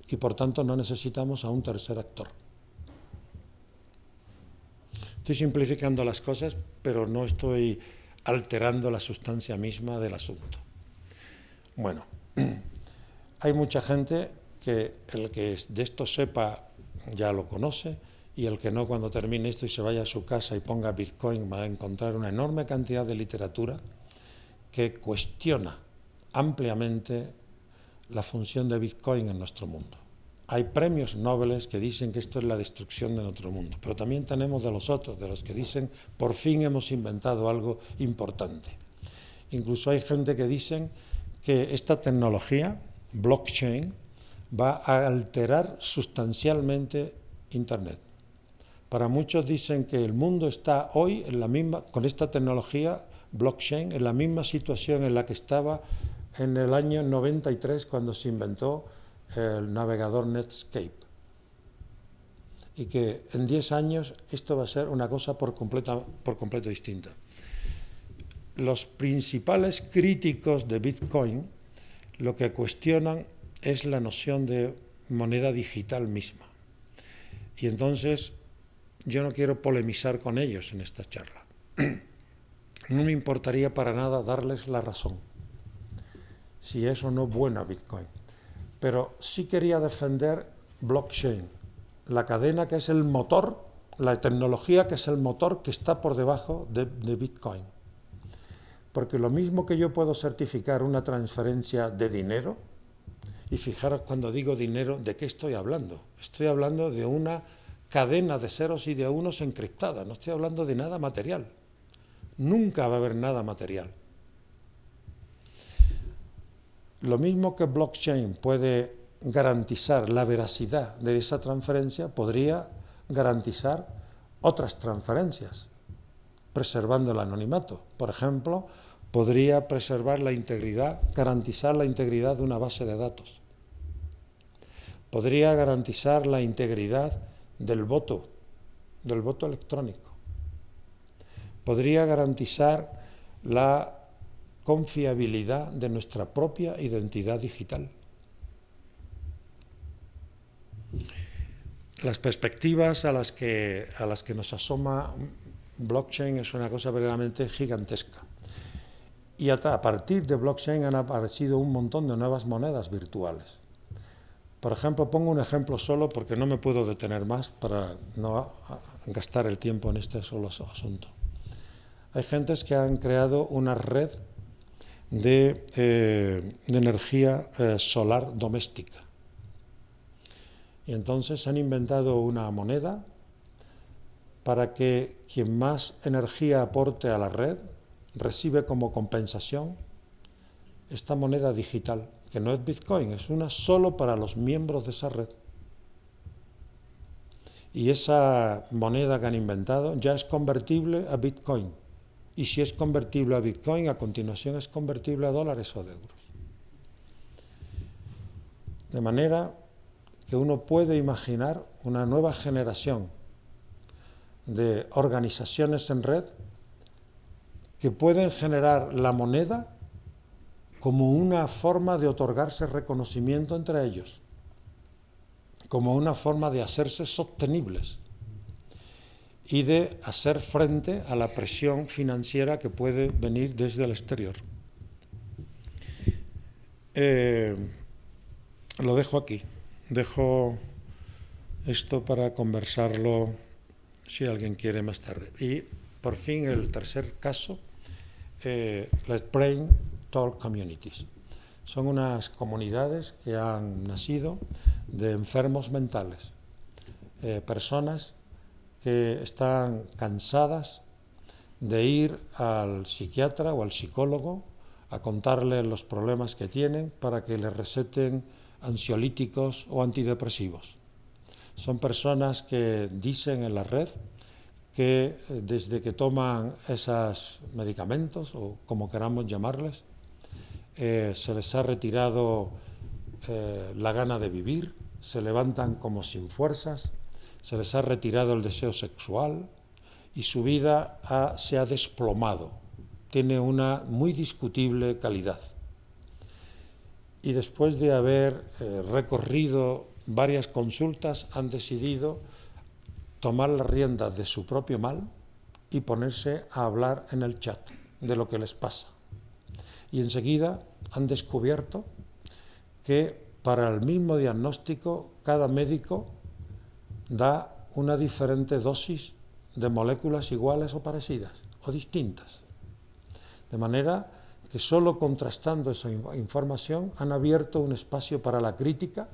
Y por tanto no necesitamos a un tercer actor. Estoy simplificando las cosas, pero no estoy alterando la sustancia misma del asunto. Bueno, hay mucha gente que el que de esto sepa ya lo conoce, y el que no, cuando termine esto y se vaya a su casa y ponga Bitcoin, va a encontrar una enorme cantidad de literatura que cuestiona ampliamente la función de Bitcoin en nuestro mundo. Hay premios Nobel que dicen que esto es la destrucción de nuestro mundo, pero también tenemos de los otros, de los que dicen por fin hemos inventado algo importante. Incluso hay gente que dicen que esta tecnología, blockchain, va a alterar sustancialmente Internet. Para muchos dicen que el mundo está hoy en la misma, con esta tecnología, blockchain, en la misma situación en la que estaba en el año 93 cuando se inventó el navegador Netscape. Y que en 10 años esto va a ser una cosa por completo distinta. Los principales críticos de Bitcoin lo que cuestionan es la noción de moneda digital misma. Y entonces yo no quiero polemizar con ellos en esta charla. No me importaría para nada darles la razón, si es o no buena Bitcoin. Pero sí quería defender blockchain, la cadena que es el motor, la tecnología que es el motor que está por debajo de Bitcoin. Porque lo mismo que yo puedo certificar una transferencia de dinero, y fijaros cuando digo dinero, ¿de qué estoy hablando? Estoy hablando de una cadena de ceros y de unos encriptada, no estoy hablando de nada material. Nunca va a haber nada material. Lo mismo que blockchain puede garantizar la veracidad de esa transferencia, podría garantizar otras transferencias, preservando el anonimato. Por ejemplo, podría preservar la integridad, garantizar la integridad de una base de datos. Podría garantizar la integridad del voto electrónico. Podría garantizar la confiabilidad de nuestra propia identidad digital. Las perspectivas a las que nos asoma blockchain es una cosa verdaderamente gigantesca. Y a partir de blockchain han aparecido un montón de nuevas monedas virtuales. Por ejemplo, pongo un ejemplo solo porque no me puedo detener más para no gastar el tiempo en este solo asunto. Hay gentes que han creado una red de energía solar doméstica. Y entonces han inventado una moneda para que quien más energía aporte a la red recibe como compensación esta moneda digital, que no es Bitcoin, es una solo para los miembros de esa red. Y esa moneda que han inventado ya es convertible a Bitcoin. Y si es convertible a Bitcoin, a continuación es convertible a dólares o de euros. De manera que uno puede imaginar una nueva generación de organizaciones en red que pueden generar la moneda como una forma de otorgarse reconocimiento entre ellos, como una forma de hacerse sostenibles y de hacer frente a la presión financiera que puede venir desde el exterior. Lo dejo aquí. Dejo esto para conversarlo si alguien quiere más tarde. Y por fin el tercer caso, las Brain Talk Communities. Son unas comunidades que han nacido de enfermos mentales, personas que están cansadas de ir al psiquiatra o al psicólogo a contarles los problemas que tienen para que les receten ansiolíticos o antidepresivos. Son personas que dicen en la red que desde que toman esos medicamentos, o como queramos llamarles, se les ha retirado la gana de vivir, se levantan como sin fuerzas, se les ha retirado el deseo sexual y su vida se ha desplomado. Tiene una muy discutible calidad. Y después de haber recorrido varias consultas, han decidido tomar las riendas de su propio mal y ponerse a hablar en el chat de lo que les pasa. Y enseguida han descubierto que para el mismo diagnóstico cada médico da una diferente dosis de moléculas iguales o parecidas o distintas. De manera que solo contrastando esa información han abierto un espacio para la crítica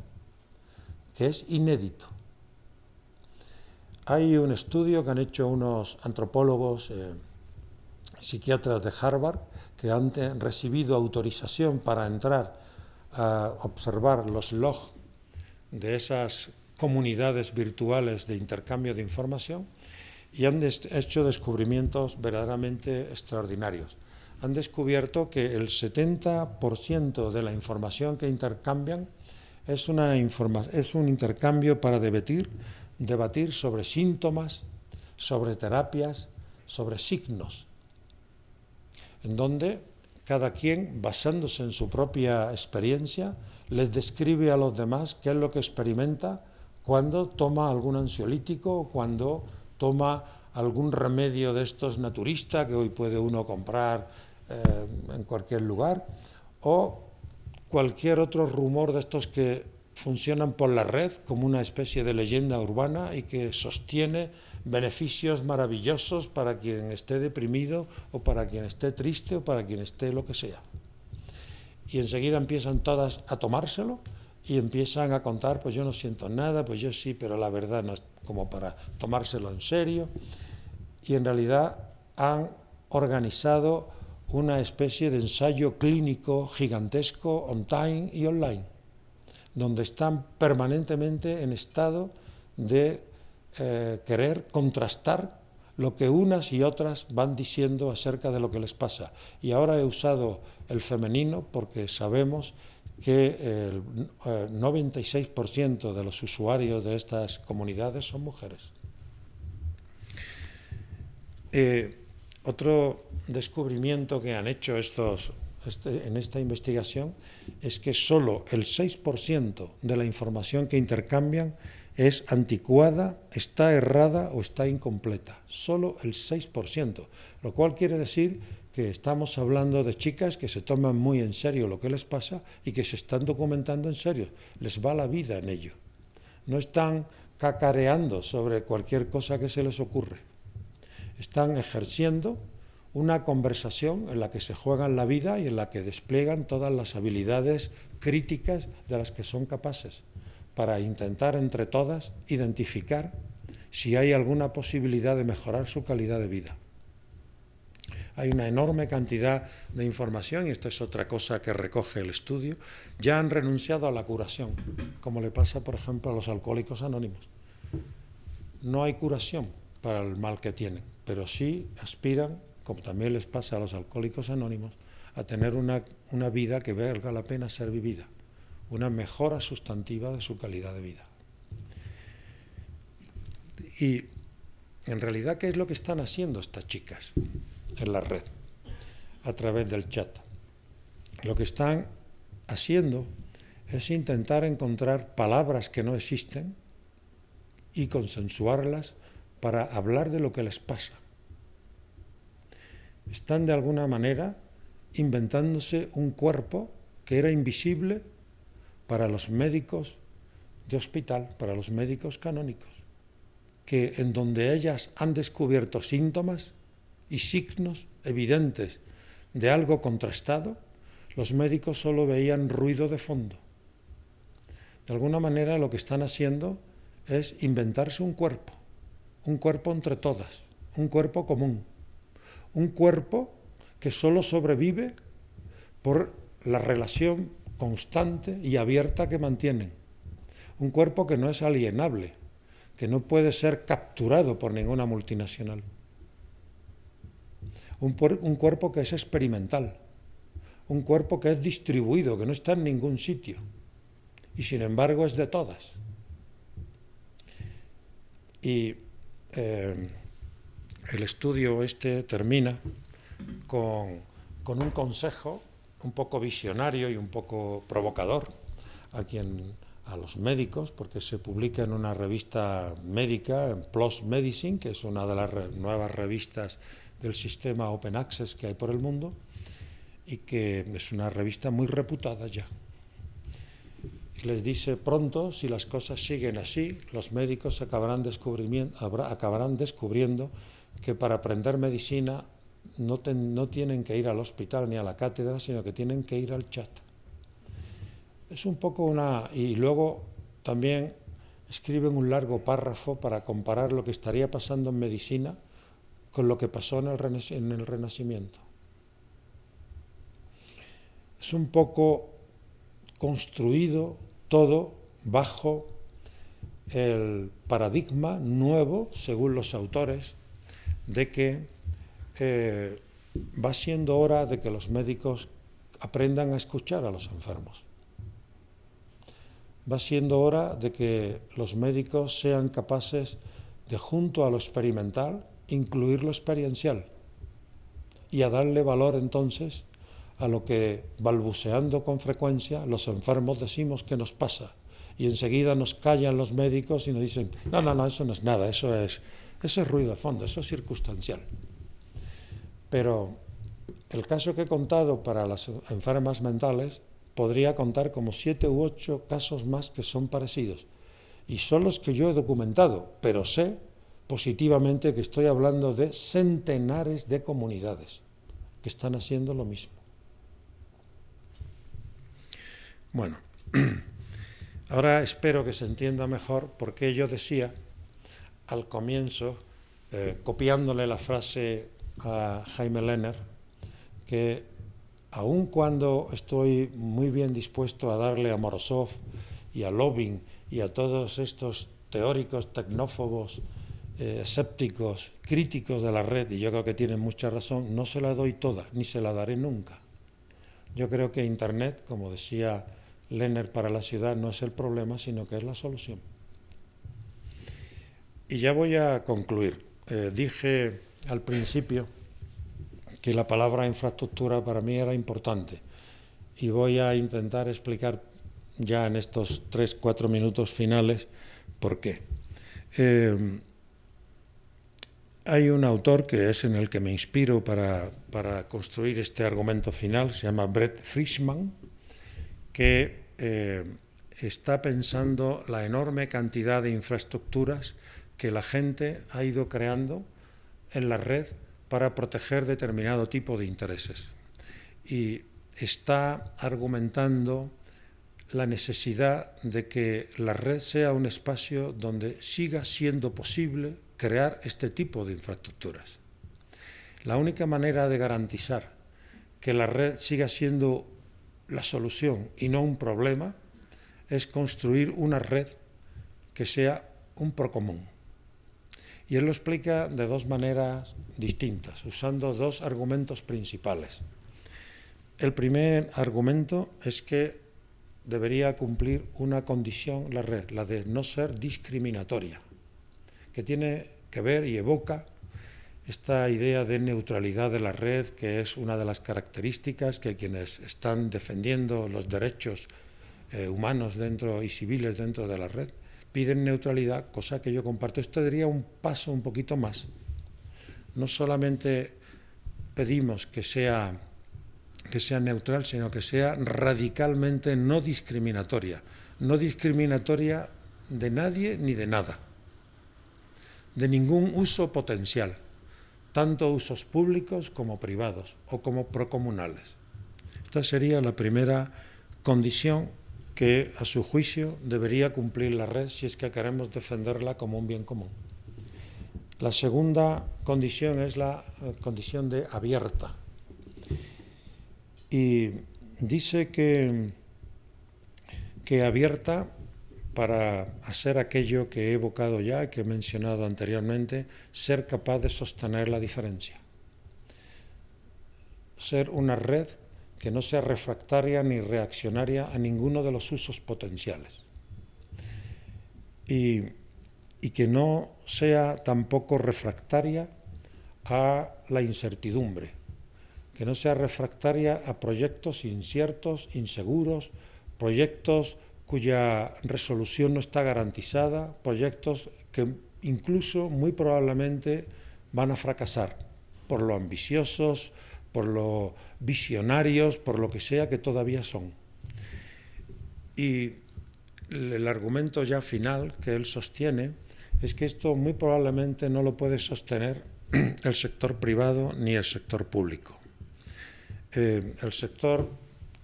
que es inédito. Hay un estudio que han hecho unos antropólogos psiquiatras de Harvard que han recibido autorización para entrar a observar los logs de esas comunidades virtuales de intercambio de información y han hecho descubrimientos verdaderamente extraordinarios. Han descubierto que el 70% de la información que intercambian es un intercambio para debatir sobre síntomas, sobre terapias, sobre signos, en donde cada quien, basándose en su propia experiencia, les describe a los demás qué es lo que experimenta cuando toma algún ansiolítico o cuando toma algún remedio de estos naturistas que hoy puede uno comprar en cualquier lugar, o cualquier otro rumor de estos que funcionan por la red como una especie de leyenda urbana y que sostiene beneficios maravillosos para quien esté deprimido o para quien esté triste o para quien esté lo que sea. Y enseguida empiezan todas a tomárselo y empiezan a contar, pues yo no siento nada, pues yo sí, pero la verdad no es como para tomárselo en serio. Y en realidad han organizado una especie de ensayo clínico gigantesco on-time y online, donde están permanentemente en estado de querer contrastar lo que unas y otras van diciendo acerca de lo que les pasa. Y ahora he usado el femenino porque sabemos que el 96% de los usuarios de estas comunidades son mujeres. Otro descubrimiento que han hecho en esta investigación es que solo el 6% de la información que intercambian es anticuada, está errada o está incompleta. Solo el 6%, lo cual quiere decir que estamos hablando de chicas que se toman muy en serio lo que les pasa y que se están documentando en serio. Les va la vida en ello. No están cacareando sobre cualquier cosa que se les ocurre. Están ejerciendo una conversación en la que se juegan la vida y en la que despliegan todas las habilidades críticas de las que son capaces, para intentar entre todas identificar si hay alguna posibilidad de mejorar su calidad de vida. Hay una enorme cantidad de información, y esto es otra cosa que recoge el estudio. Ya han renunciado a la curación, como le pasa, por ejemplo, a los alcohólicos anónimos. No hay curación para el mal que tienen, pero sí aspiran, como también les pasa a los alcohólicos anónimos, a tener una vida que valga la pena ser vivida, una mejora sustantiva de su calidad de vida. Y en realidad, ¿qué es lo que están haciendo estas chicas en la red, a través del chat? Lo que están haciendo es intentar encontrar palabras que no existen y consensuarlas para hablar de lo que les pasa. Están de alguna manera inventándose un cuerpo que era invisible para los médicos de hospital, para los médicos canónicos, que en donde ellas han descubierto síntomas y signos evidentes de algo contrastado, los médicos solo veían ruido de fondo. De alguna manera lo que están haciendo es inventarse un cuerpo entre todas, un cuerpo común, un cuerpo que solo sobrevive por la relación constante y abierta que mantienen, un cuerpo que no es alienable, que no puede ser capturado por ninguna multinacional, un cuerpo que es experimental, un cuerpo que es distribuido, que no está en ningún sitio, y sin embargo es de todas. Y el estudio termina con un consejo un poco visionario y un poco provocador a los médicos, porque se publica en una revista médica, en PLOS Medicine, que es una de las nuevas revistas del sistema Open Access que hay por el mundo, y que es una revista muy reputada ya. Y les dice: pronto, si las cosas siguen así, los médicos acabarán descubriendo que para aprender medicina no tienen que ir al hospital ni a la cátedra, sino que tienen que ir al chat. Es un poco y luego también escriben un largo párrafo para comparar lo que estaría pasando en medicina con lo que pasó en el Renacimiento. Es un poco construido todo bajo el paradigma nuevo, según los autores, de que va siendo hora de que los médicos aprendan a escuchar a los enfermos. Va siendo hora de que los médicos sean capaces de, junto a lo experimental, incluir lo experiencial y a darle valor entonces a lo que, balbuceando con frecuencia, los enfermos decimos que nos pasa, y enseguida nos callan los médicos y nos dicen: no, eso no es nada, eso es ruido de fondo, eso es circunstancial. Pero el caso que he contado para las enfermas mentales podría contar como 7 u 8 casos más que son parecidos, y son los que yo he documentado, pero sé positivamente que estoy hablando de centenares de comunidades que están haciendo lo mismo. Bueno, ahora espero que se entienda mejor por qué yo decía al comienzo, copiándole la frase a Jaime Lerner, que aun cuando estoy muy bien dispuesto a darle a Morozov y a Loving y a todos estos teóricos tecnófobos, escépticos, críticos de la red, y yo creo que tienen mucha razón, no se la doy toda, ni se la daré nunca. Yo creo que Internet, como decía Lerner para la ciudad, no es el problema, sino que es la solución. Y ya voy a concluir. Dije al principio que la palabra infraestructura para mí era importante, y voy a intentar explicar ya en estos 3-4 minutos finales por qué. Hay un autor que es en el que me inspiro para construir este argumento final, se llama Brett Frischman, que está pensando la enorme cantidad de infraestructuras que la gente ha ido creando en la red para proteger determinado tipo de intereses. Y está argumentando la necesidad de que la red sea un espacio donde siga siendo posible crear este tipo de infraestructuras. La única manera de garantizar que la red siga siendo la solución y no un problema es construir una red que sea un procomún. Y él lo explica de 2 maneras distintas, usando 2 argumentos principales. El primer argumento es que debería cumplir una condición la red, la de no ser discriminatoria, que tiene que ver y evoca esta idea de neutralidad de la red, que es una de las características que quienes están defendiendo los derechos humanos dentro y civiles dentro de la red, piden neutralidad, cosa que yo comparto. Esto diría un paso un poquito más. No solamente pedimos que sea neutral, sino que sea radicalmente no discriminatoria de nadie ni de nada, de ningún uso potencial, tanto usos públicos como privados o como procomunales. Esta sería la primera condición que, a su juicio, debería cumplir la red si es que queremos defenderla como un bien común. La segunda condición es la condición de abierta. Y dice que abierta para hacer aquello que he evocado ya, que he mencionado anteriormente, ser capaz de sostener la diferencia. Ser una red que no sea refractaria ni reaccionaria a ninguno de los usos potenciales. Y que no sea tampoco refractaria a la incertidumbre, que no sea refractaria a proyectos inciertos, inseguros, proyectos cuya resolución no está garantizada, proyectos que incluso muy probablemente van a fracasar por lo ambiciosos, por lo visionarios, por lo que sea que todavía son. Y el argumento ya final que él sostiene es que esto muy probablemente no lo puede sostener el sector privado ni el sector público. El sector,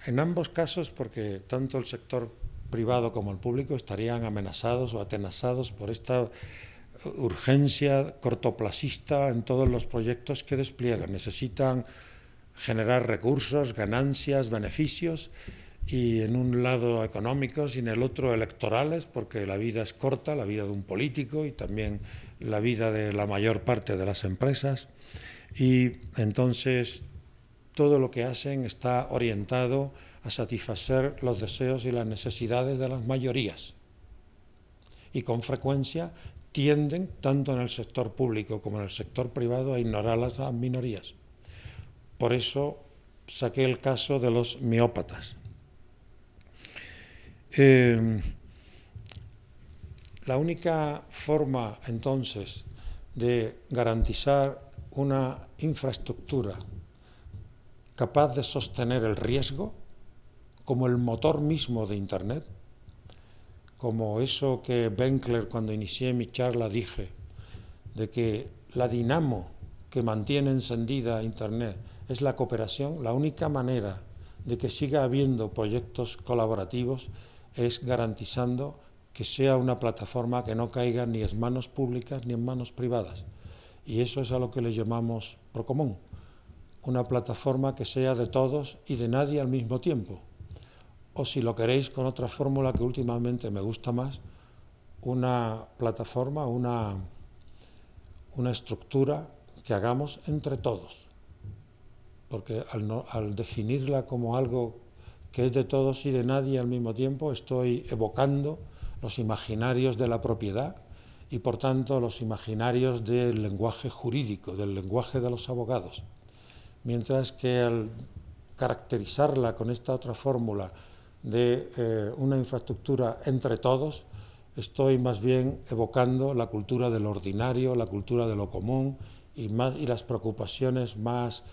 en ambos casos, porque tanto el sector privado como el público estarían amenazados o atenazados por esta urgencia cortoplacista en todos los proyectos que despliegan. Necesitan generar recursos, ganancias, beneficios, y en un lado económicos y en el otro electorales, porque la vida es corta, la vida de un político y también la vida de la mayor parte de las empresas, y entonces todo lo que hacen está orientado a satisfacer los deseos y las necesidades de las mayorías, y con frecuencia tienden, tanto en el sector público como en el sector privado, a ignorar a las minorías. Por eso saqué el caso de los miópatas. La única forma, entonces, de garantizar una infraestructura capaz de sostener el riesgo, como el motor mismo de Internet, como eso que Benkler, cuando inicié mi charla, dije, de que la dinamo que mantiene encendida Internet es la cooperación. La única manera de que siga habiendo proyectos colaborativos es garantizando que sea una plataforma que no caiga ni en manos públicas ni en manos privadas. Y eso es a lo que le llamamos Procomún, una plataforma que sea de todos y de nadie al mismo tiempo. O si lo queréis con otra fórmula que últimamente me gusta más, una plataforma, una estructura que hagamos entre todos. Porque al definirla como algo que es de todos y de nadie al mismo tiempo, estoy evocando los imaginarios de la propiedad y, por tanto, los imaginarios del lenguaje jurídico, del lenguaje de los abogados. Mientras que al caracterizarla con esta otra fórmula de una infraestructura entre todos, estoy más bien evocando la cultura de lo ordinario, la cultura de lo común y las preocupaciones más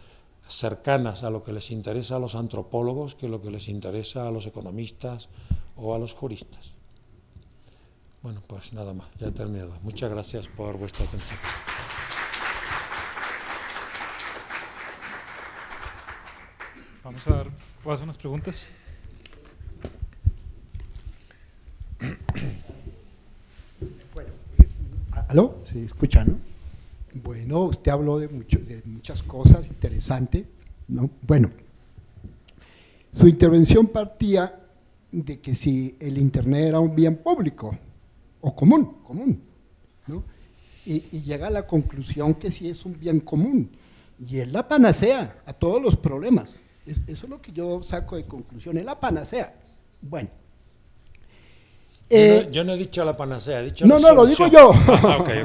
cercanas a lo que les interesa a los antropólogos que lo que les interesa a los economistas o a los juristas. Bueno, pues nada más, ya he terminado. Muchas gracias por vuestra atención. ¿Puedo hacer unas preguntas? Bueno, ¿aló? ¿Se escucha, no? Bueno, usted habló de muchas cosas interesantes, ¿no? Bueno, su intervención partía de que si el Internet era un bien público o común, ¿no? Y llega a la conclusión que sí es un bien común y es la panacea a todos los problemas. Eso es lo que yo saco de conclusión, es la panacea. Bueno. Yo no he dicho la panacea, he dicho no, la solución. Lo digo yo. Okay.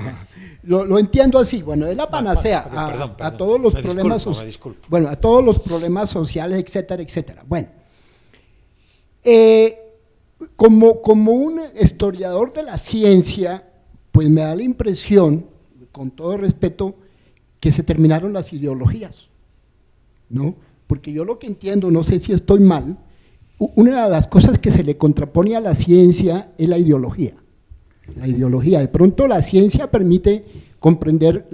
Lo entiendo así, bueno, es la panacea perdón, a todos los problemas sociales. Bueno, a todos los problemas sociales, etcétera, etcétera. Bueno, como un historiador de la ciencia, pues me da la impresión, con todo respeto, que se terminaron las ideologías, ¿no? Porque yo lo que entiendo, no sé si estoy mal, una de las cosas que se le contrapone a la ciencia es la ideología. La ideología, de pronto la ciencia permite comprender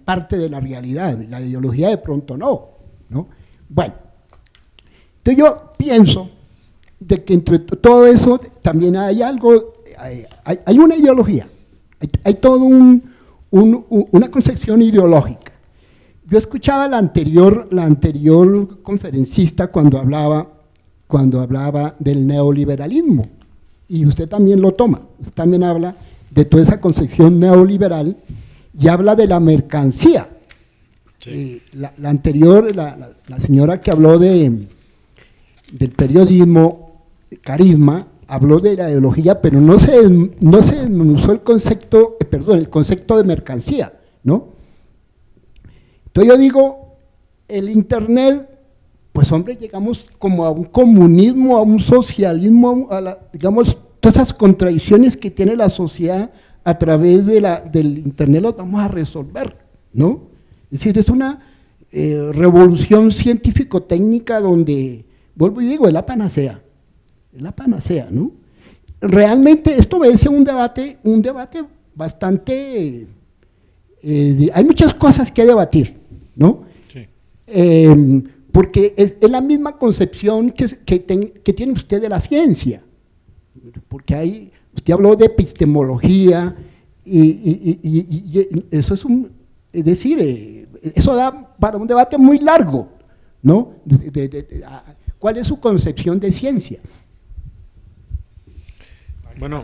parte de la realidad, la ideología de pronto no, ¿no? Bueno, entonces yo pienso de que entre todo eso también hay algo, hay una ideología, hay todo una concepción ideológica. Yo escuchaba la anterior conferencista cuando hablaba del neoliberalismo, y usted también lo toma, usted también habla de toda esa concepción neoliberal y habla de la mercancía. Sí. La anterior, la señora que habló del periodismo, Carisma, habló de la ideología, pero no se desmenuzó el concepto de mercancía, ¿no? Entonces yo digo, el Internet, pues hombre, llegamos como a un comunismo, a un socialismo, digamos, todas esas contradicciones que tiene la sociedad a través del Internet las vamos a resolver, ¿no? Es decir, es una revolución científico-técnica donde, vuelvo y digo, es la panacea, ¿no? Realmente esto obedece a un debate bastante, hay muchas cosas que debatir, ¿no? Sí. Porque es la misma concepción que tiene usted de la ciencia, porque usted habló de epistemología y eso es decir, eso da para un debate muy largo, ¿no? ¿Cuál es su concepción de ciencia? Bueno,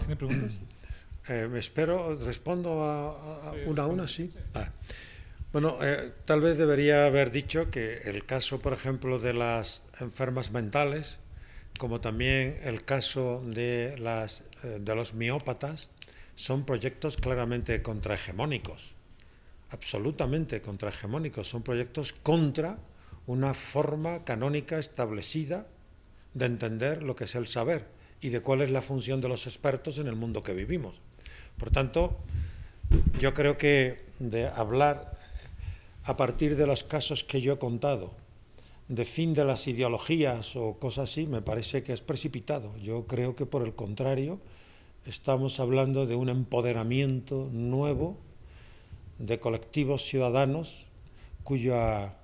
respondo a una, sí. Bueno, tal vez debería haber dicho que el caso, por ejemplo, de las enfermas mentales, como también el caso de los miópatas, son proyectos claramente contrahegemónicos, absolutamente contrahegemónicos, son proyectos contra una forma canónica establecida de entender lo que es el saber y de cuál es la función de los expertos en el mundo que vivimos. Por tanto, yo creo que de hablar a partir de los casos que yo he contado, de fin de las ideologías o cosas así, me parece que es precipitado. Yo creo que, por el contrario, estamos hablando de un empoderamiento nuevo de colectivos ciudadanos cuya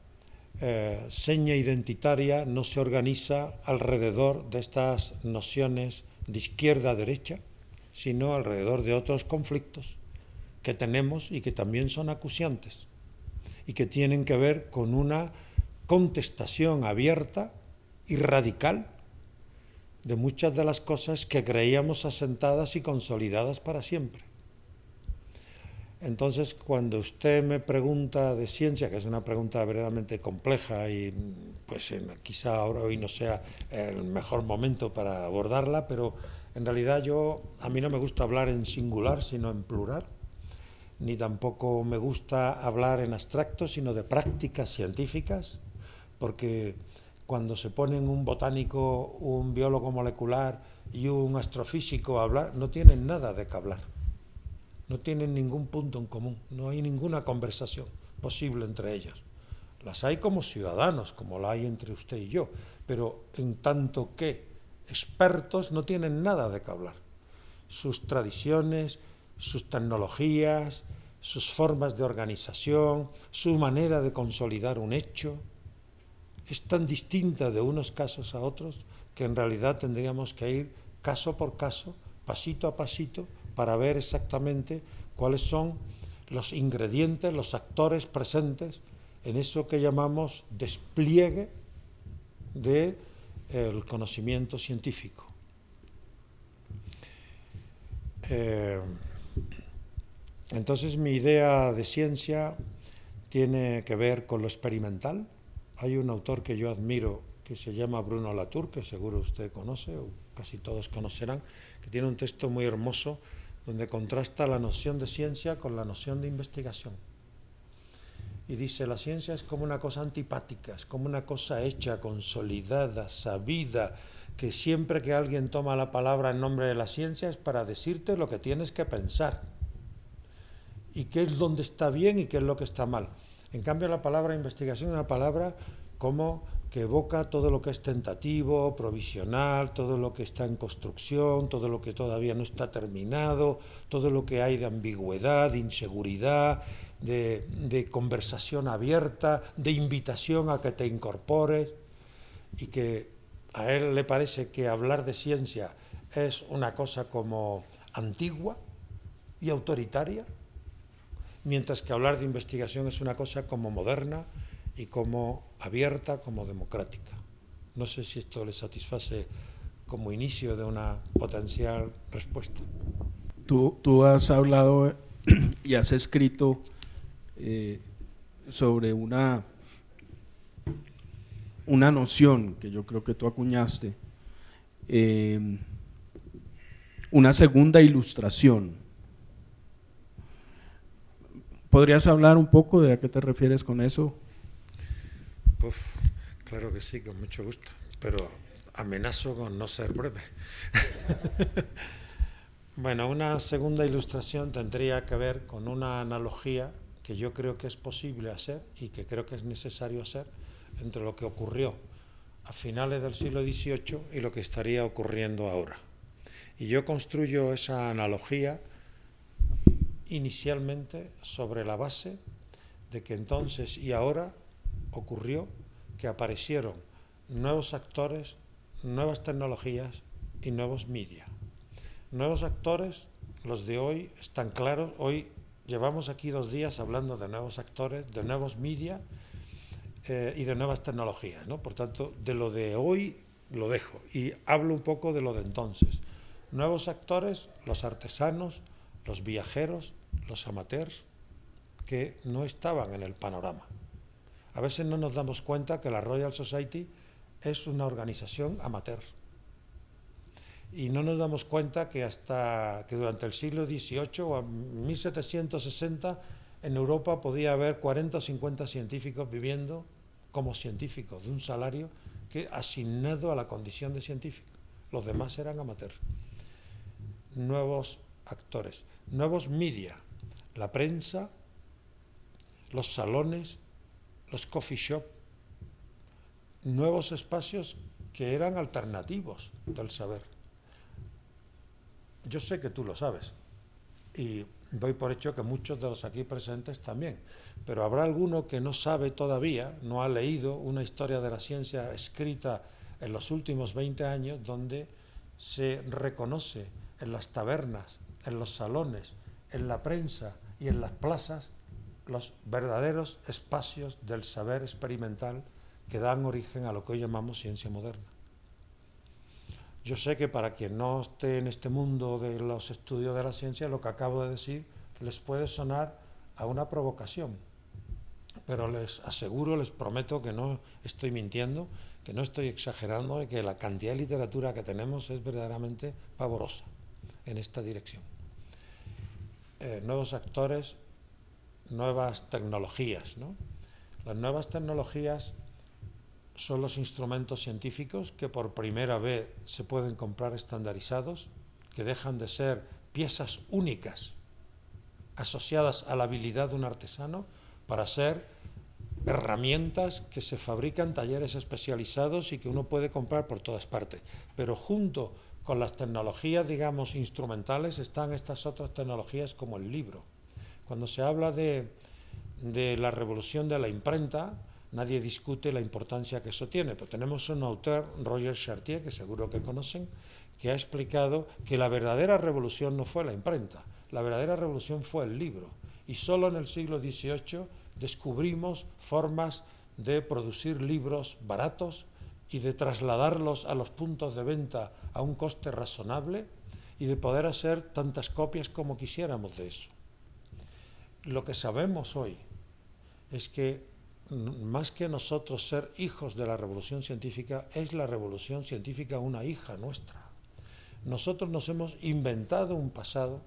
seña identitaria no se organiza alrededor de estas nociones de izquierda-derecha, sino alrededor de otros conflictos que tenemos y que también son acuciantes y que tienen que ver con una contestación abierta y radical de muchas de las cosas que creíamos asentadas y consolidadas para siempre. Entonces, cuando usted me pregunta de ciencia, que es una pregunta verdaderamente compleja y pues quizá ahora hoy no sea el mejor momento para abordarla, pero en realidad a mí no me gusta hablar en singular, sino en plural, ni tampoco me gusta hablar en abstracto, sino de prácticas científicas, porque cuando se ponen un botánico, un biólogo molecular y un astrofísico a hablar, no tienen nada de qué hablar. No tienen ningún punto en común, no hay ninguna conversación posible entre ellos. Las hay como ciudadanos, como la hay entre usted y yo, pero en tanto que expertos no tienen nada de qué hablar. Sus tradiciones, sus tecnologías, sus formas de organización, su manera de consolidar un hecho, es tan distinta de unos casos a otros que en realidad tendríamos que ir caso por caso, pasito a pasito, para ver exactamente cuáles son los ingredientes, los actores presentes en eso que llamamos despliegue del conocimiento científico. Entonces, mi idea de ciencia tiene que ver con lo experimental. Hay un autor que yo admiro que se llama Bruno Latour, que seguro usted conoce, o casi todos conocerán, que tiene un texto muy hermoso donde contrasta la noción de ciencia con la noción de investigación. Y dice, la ciencia es como una cosa antipática, es como una cosa hecha, consolidada, sabida, que siempre que alguien toma la palabra en nombre de la ciencia es para decirte lo que tienes que pensar y qué es donde está bien y qué es lo que está mal. En cambio, la palabra investigación es una palabra como que evoca todo lo que es tentativo, provisional, todo lo que está en construcción, todo lo que todavía no está terminado, todo lo que hay de ambigüedad, de inseguridad, de conversación abierta, de invitación a que te incorpores, y que a él le parece que hablar de ciencia es una cosa como antigua y autoritaria, mientras que hablar de investigación es una cosa como moderna y como abierta, como democrática. No sé si esto le satisface como inicio de una potencial respuesta. Tú has hablado y has escrito sobre una noción que yo creo que tú acuñaste, una segunda ilustración. ¿Podrías hablar un poco de a qué te refieres con eso? Uf, claro que sí, con mucho gusto, pero amenazo con no ser breve. Bueno, una segunda ilustración tendría que ver con una analogía que yo creo que es posible hacer y que creo que es necesario hacer entre lo que ocurrió a finales del siglo XVIII y lo que estaría ocurriendo ahora. Y yo construyo esa analogía inicialmente sobre la base de que entonces y ahora ocurrió que aparecieron nuevos actores, nuevas tecnologías y nuevos media. Nuevos actores, los de hoy, están claros. Hoy llevamos aquí 2 días hablando de nuevos actores, de nuevos media y de nuevas tecnologías, ¿no? Por tanto, de lo de hoy lo dejo y hablo un poco de lo de entonces. Nuevos actores, los artesanos, los viajeros, los amateurs, que no estaban en el panorama. A veces no nos damos cuenta que la Royal Society es una organización amateur. Y no nos damos cuenta que durante el siglo XVIII o a 1760 en Europa podía haber 40 o 50 científicos viviendo como científicos de un salario que asignado a la condición de científico. Los demás eran amateurs. Nuevos actores, nuevos media, la prensa, los salones, los coffee shop, nuevos espacios que eran alternativos del saber. Yo sé que tú lo sabes y doy por hecho que muchos de los aquí presentes también, pero habrá alguno que no sabe todavía, no ha leído una historia de la ciencia escrita en los últimos 20 años donde se reconoce en las tabernas, en los salones, en la prensa y en las plazas los verdaderos espacios del saber experimental que dan origen a lo que hoy llamamos ciencia moderna. Yo sé que para quien no esté en este mundo de los estudios de la ciencia, lo que acabo de decir les puede sonar a una provocación, pero les aseguro, les prometo que no estoy mintiendo, que no estoy exagerando y que la cantidad de literatura que tenemos es verdaderamente pavorosa en esta dirección. Nuevos actores, nuevas tecnologías, ¿no? Las nuevas tecnologías son los instrumentos científicos que por primera vez se pueden comprar estandarizados, que dejan de ser piezas únicas asociadas a la habilidad de un artesano para ser herramientas que se fabrican en talleres especializados y que uno puede comprar por todas partes. Pero junto con las tecnologías, digamos, instrumentales, están estas otras tecnologías como el libro. Cuando se habla de la revolución de la imprenta, nadie discute la importancia que eso tiene, pero tenemos un autor, Roger Chartier, que seguro que conocen, que ha explicado que la verdadera revolución no fue la imprenta, la verdadera revolución fue el libro. Y solo en el siglo XVIII descubrimos formas de producir libros baratos y de trasladarlos a los puntos de venta a un coste razonable y de poder hacer tantas copias como quisiéramos de eso. Lo que sabemos hoy es que más que nosotros ser hijos de la revolución científica, es la revolución científica una hija nuestra. Nosotros nos hemos inventado un pasado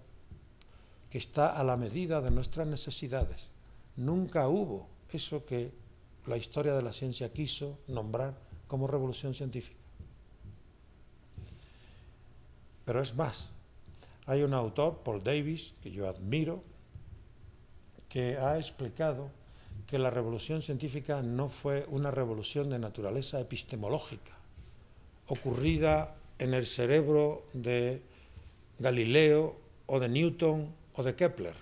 que está a la medida de nuestras necesidades. Nunca hubo eso que la historia de la ciencia quiso nombrar como revolución científica. Pero es más, hay un autor, Paul Davies, que yo admiro, que ha explicado que la revolución científica no fue una revolución de naturaleza epistemológica, ocurrida en el cerebro de Galileo o de Newton o de Kepler,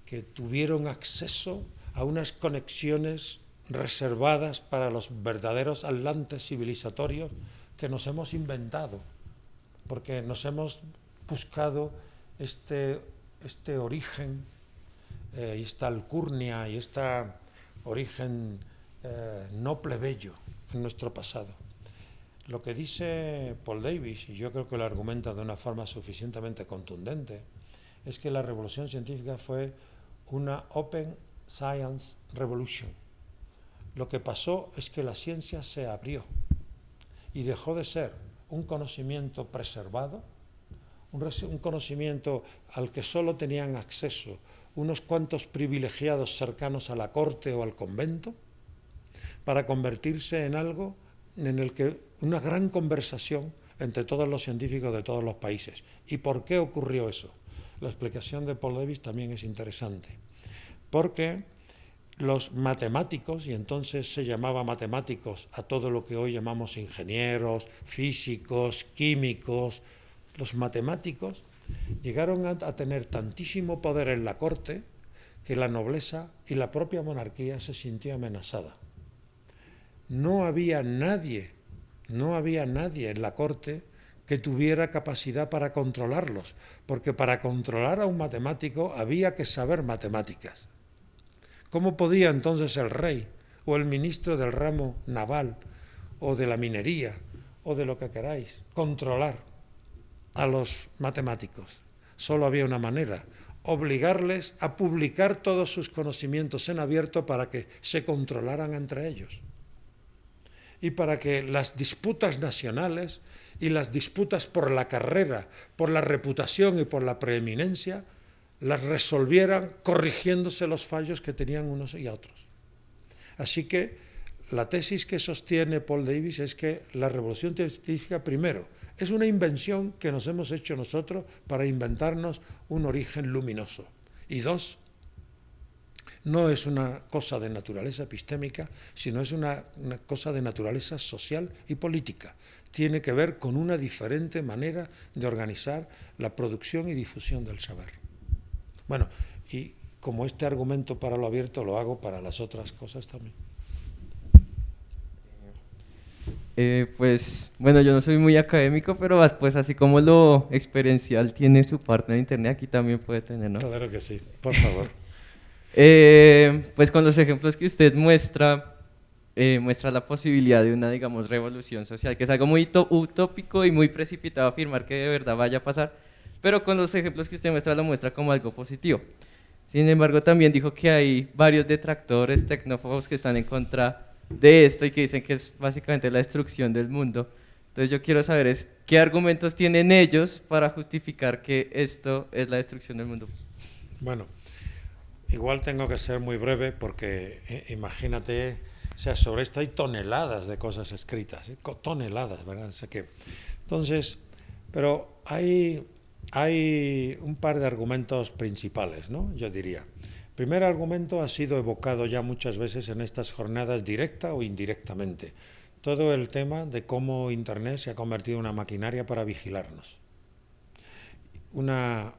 que tuvieron acceso a unas conexiones reservadas para los verdaderos atlantes civilizatorios que nos hemos inventado, porque nos hemos buscado este origen y esta alcurnia y este origen no plebeyo en nuestro pasado. Lo que dice Paul Davies, y yo creo que lo argumenta de una forma suficientemente contundente, es que la revolución científica fue una Open Science Revolution. Lo que pasó es que la ciencia se abrió y dejó de ser un conocimiento preservado, un conocimiento al que solo tenían acceso unos cuantos privilegiados cercanos a la corte o al convento, para convertirse en algo en el que una gran conversación entre todos los científicos de todos los países. ¿Y por qué ocurrió eso? La explicación de Paul Davies también es interesante, porque los matemáticos, y entonces se llamaba matemáticos a todo lo que hoy llamamos ingenieros, físicos, químicos, los matemáticos llegaron a tener tantísimo poder en la corte que la nobleza y la propia monarquía se sintió amenazada. No había nadie en la corte que tuviera capacidad para controlarlos, porque para controlar a un matemático había que saber matemáticas. ¿Cómo podía entonces el rey o el ministro del ramo naval o de la minería o de lo que queráis controlar a los matemáticos? Solo había una manera: obligarles a publicar todos sus conocimientos en abierto para que se controlaran entre ellos y para que las disputas nacionales y las disputas por la carrera, por la reputación y por la preeminencia las resolvieran corrigiéndose los fallos que tenían unos y otros. Así que la tesis que sostiene Paul Davies es que la revolución científica, primero, es una invención que nos hemos hecho nosotros para inventarnos un origen luminoso. Y dos, no es una cosa de naturaleza epistémica, sino es una cosa de naturaleza social y política. Tiene que ver con una diferente manera de organizar la producción y difusión del saber. Bueno, y como este argumento para lo abierto lo hago para las otras cosas también. Pues bueno, yo no soy muy académico, pero pues así como lo experiencial tiene su parte de internet, aquí también puede tener, ¿no? Claro que sí, por favor. Pues con los ejemplos que usted muestra, muestra la posibilidad de una, digamos, revolución social, que es algo muy utópico y muy precipitado afirmar que de verdad vaya a pasar, pero con los ejemplos que usted muestra lo muestra como algo positivo. Sin embargo, también dijo que hay varios detractores tecnófobos que están en contra de esto y que dicen que es básicamente la destrucción del mundo. Entonces yo quiero saber qué argumentos tienen ellos para justificar que esto es la destrucción del mundo. Bueno, igual tengo que ser muy breve porque imagínate, o sea, sobre esto hay toneladas de cosas escritas, toneladas, ¿verdad? O sea que, entonces, pero hay un par de argumentos principales, ¿no? Yo diría. El primer argumento ha sido evocado ya muchas veces en estas jornadas, directa o indirectamente. Todo el tema de cómo Internet se ha convertido en una maquinaria para vigilarnos. Una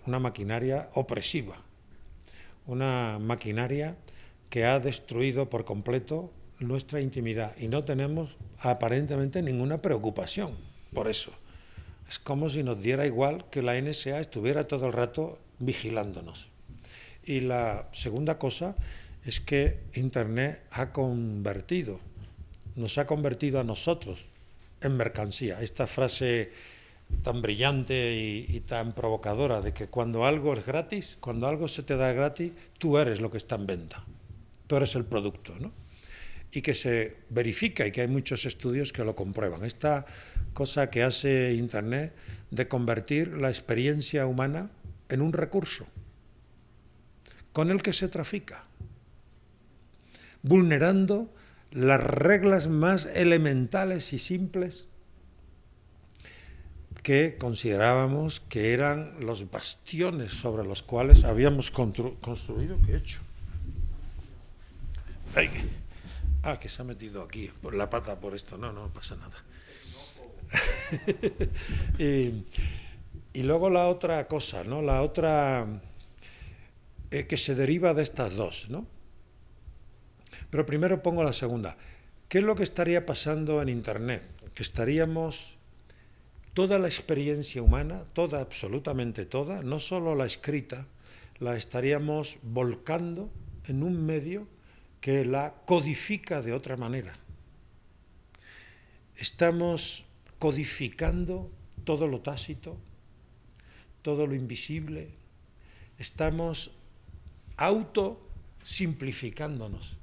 maquinaria opresiva. Una maquinaria que ha destruido por completo nuestra intimidad y no tenemos aparentemente ninguna preocupación por eso. Es como si nos diera igual que la NSA estuviera todo el rato vigilándonos. Y la segunda cosa es que Internet nos ha convertido a nosotros en mercancía. Esta frase tan brillante y tan provocadora de que cuando algo es gratis, cuando algo se te da gratis, tú eres lo que está en venta. Tú eres el producto, ¿no? Y que se verifica y que hay muchos estudios que lo comprueban. Esta cosa que hace Internet de convertir la experiencia humana en un recurso con el que se trafica, vulnerando las reglas más elementales y simples que considerábamos que eran los bastiones sobre los cuales habíamos construido. ¿Qué he hecho? Ay, que se ha metido aquí por la pata por esto. No pasa nada. y luego la otra cosa, ¿no? La otra que se deriva de estas dos, ¿no? Pero primero pongo la segunda. ¿Qué es lo que estaría pasando en Internet? Que estaríamos, toda la experiencia humana, toda, absolutamente toda, no solo la escrita, la estaríamos volcando en un medio que la codifica de otra manera. Estamos codificando todo lo tácito, todo lo invisible, estamos autosimplificándonos,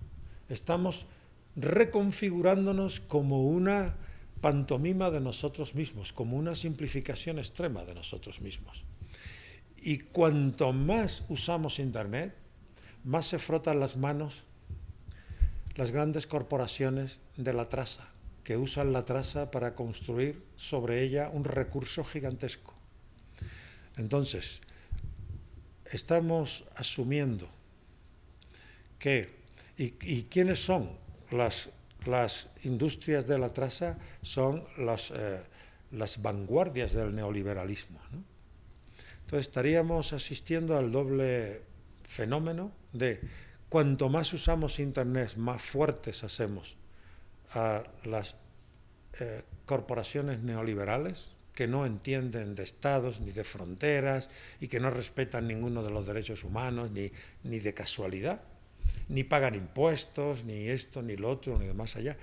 estamos reconfigurándonos como una pantomima de nosotros mismos, como una simplificación extrema de nosotros mismos. Y cuanto más usamos Internet, más se frotan las manos las grandes corporaciones de la traza, que usan la traza para construir sobre ella un recurso gigantesco. Entonces, estamos asumiendo que, ¿y quiénes son las industrias de la traza? Son las vanguardias del neoliberalismo, ¿no? Entonces estaríamos asistiendo al doble fenómeno de cuanto más usamos Internet, más fuertes hacemos a las corporaciones neoliberales que no entienden de estados ni de fronteras y que no respetan ninguno de los derechos humanos ni de casualidad, ni pagan impuestos, ni esto, ni lo otro, ni de más allá.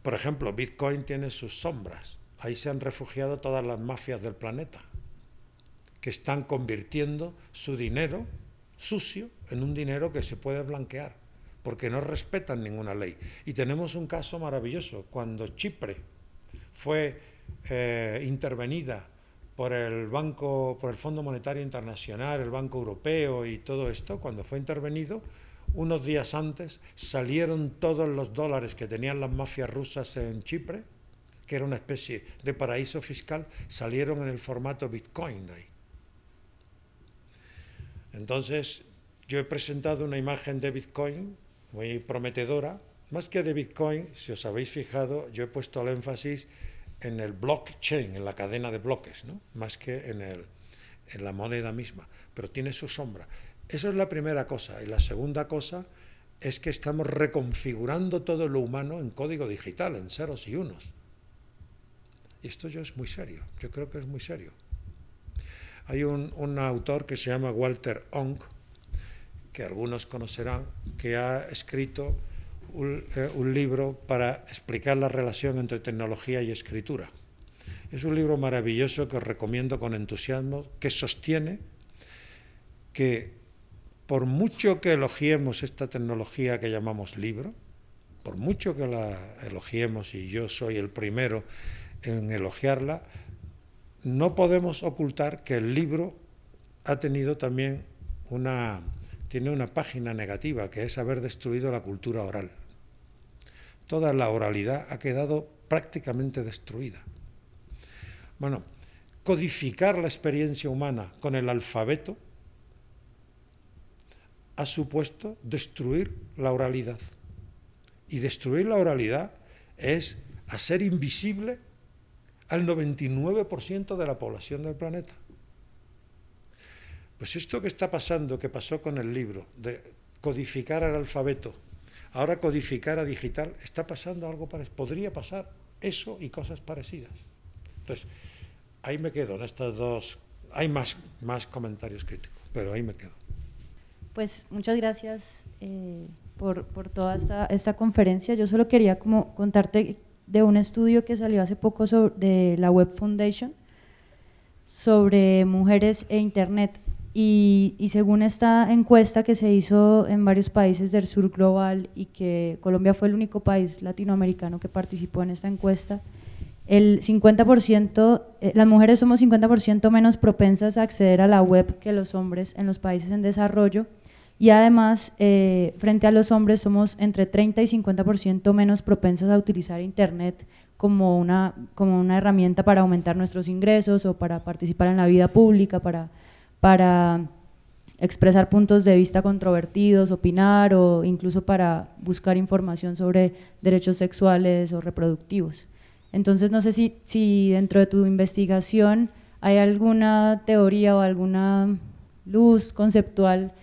Por ejemplo, Bitcoin tiene sus sombras. Ahí se han refugiado todas las mafias del planeta, que están convirtiendo su dinero sucio en un dinero que se puede blanquear, porque no respetan ninguna ley. Y tenemos un caso maravilloso. Cuando Chipre fue intervenida por el Fondo Monetario Internacional, el Banco Europeo y todo esto, cuando fue intervenido, unos días antes salieron todos los dólares que tenían las mafias rusas en Chipre, que era una especie de paraíso fiscal, salieron en el formato Bitcoin de ahí. Entonces, yo he presentado una imagen de Bitcoin muy prometedora. Más que de Bitcoin, si os habéis fijado, yo he puesto el énfasis en el blockchain, en la cadena de bloques, ¿no? Más que en la moneda misma, pero tiene su sombra. Eso es la primera cosa. Y la segunda cosa es que estamos reconfigurando todo lo humano en código digital, en ceros y unos. Y esto ya es muy serio, yo creo que es muy serio. Hay un autor que se llama Walter Ong, que algunos conocerán, que ha escrito un libro para explicar la relación entre tecnología y escritura. Es un libro maravilloso que os recomiendo con entusiasmo, que sostiene que por mucho que elogiemos esta tecnología que llamamos libro, por mucho que la elogiemos, y yo soy el primero en elogiarla, no podemos ocultar que el libro ha tenido también tiene una página negativa, que es haber destruido la cultura oral. Toda la oralidad ha quedado prácticamente destruida. Bueno, codificar la experiencia humana con el alfabeto ha supuesto destruir la oralidad. Y destruir la oralidad es hacer invisible al 99% de la población del planeta. Pues esto que está pasando, que pasó con el libro, de codificar al alfabeto, ahora codificar a digital, está pasando algo parecido. Podría pasar eso y cosas parecidas. Entonces, ahí me quedo en estas dos. Hay más comentarios críticos, pero ahí me quedo. Pues muchas gracias por toda esta conferencia. Yo solo quería como contarte de un estudio que salió hace poco de la Web Foundation sobre mujeres e Internet. Y según esta encuesta que se hizo en varios países del sur global, y que Colombia fue el único país latinoamericano que participó en esta encuesta, el 50%, las mujeres somos 50% menos propensas a acceder a la web que los hombres en los países en desarrollo, y además frente a los hombres somos entre 30 y 50% menos propensas a utilizar Internet como una herramienta para aumentar nuestros ingresos o para participar en la vida pública, para expresar puntos de vista controvertidos, opinar o incluso para buscar información sobre derechos sexuales o reproductivos. Entonces no sé si dentro de tu investigación hay alguna teoría o alguna luz conceptual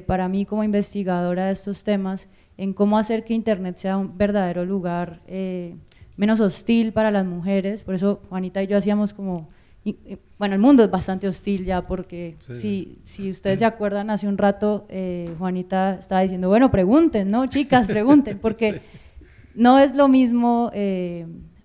para mí como investigadora de estos temas en cómo hacer que Internet sea un verdadero lugar menos hostil para las mujeres. Por eso Juanita y yo hacíamos como… Bueno, el mundo es bastante hostil ya porque si ustedes se acuerdan hace un rato, Juanita estaba diciendo, bueno, pregunten, ¿no? Chicas, pregunten, porque no es lo mismo,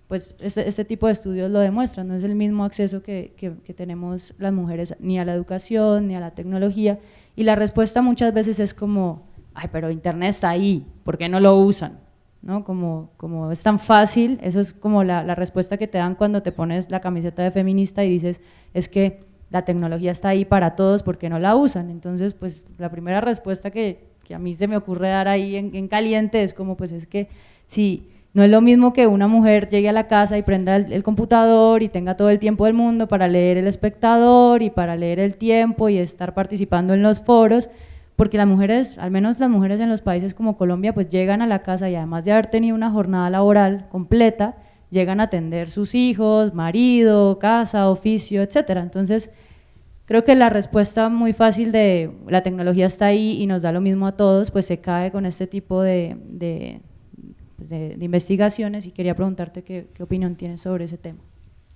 pues este tipo de estudios lo demuestran, no es el mismo acceso que tenemos las mujeres ni a la educación, ni a la tecnología, y la respuesta muchas veces es como, ay, pero Internet está ahí, ¿por qué no lo usan? ¿No? Como es tan fácil, eso es como la respuesta que te dan cuando te pones la camiseta de feminista y dices, es que la tecnología está ahí para todos, ¿por qué no la usan? Entonces, pues la primera respuesta que a mí se me ocurre dar ahí en caliente es como, pues es que si no es lo mismo que una mujer llegue a la casa y prenda el computador y tenga todo el tiempo del mundo para leer El Espectador y para leer El Tiempo y estar participando en los foros, porque las mujeres, al menos las mujeres en los países como Colombia, pues llegan a la casa y además de haber tenido una jornada laboral completa, llegan a atender sus hijos, marido, casa, oficio, etcétera. Entonces, creo que la respuesta muy fácil de la tecnología está ahí y nos da lo mismo a todos, pues se cae con este tipo de investigaciones, y quería preguntarte qué opinión tienes sobre ese tema.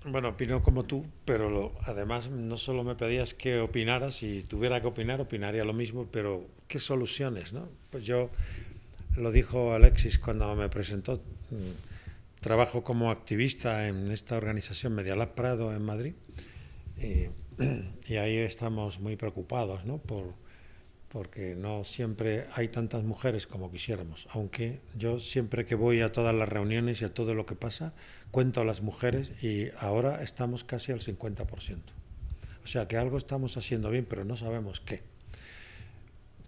Bueno, opino como tú, pero además no solo me pedías que opinara, si tuviera que opinar, opinaría lo mismo, pero ¿qué soluciones, no? Pues yo, lo dijo Alexis cuando me presentó, trabajo como activista en esta organización Medialab Prado en Madrid, y ahí estamos muy preocupados, ¿no? Porque no siempre hay tantas mujeres como quisiéramos, aunque yo siempre que voy a todas las reuniones y a todo lo que pasa, cuento a las mujeres y ahora estamos casi al 50%. O sea que algo estamos haciendo bien, pero no sabemos qué.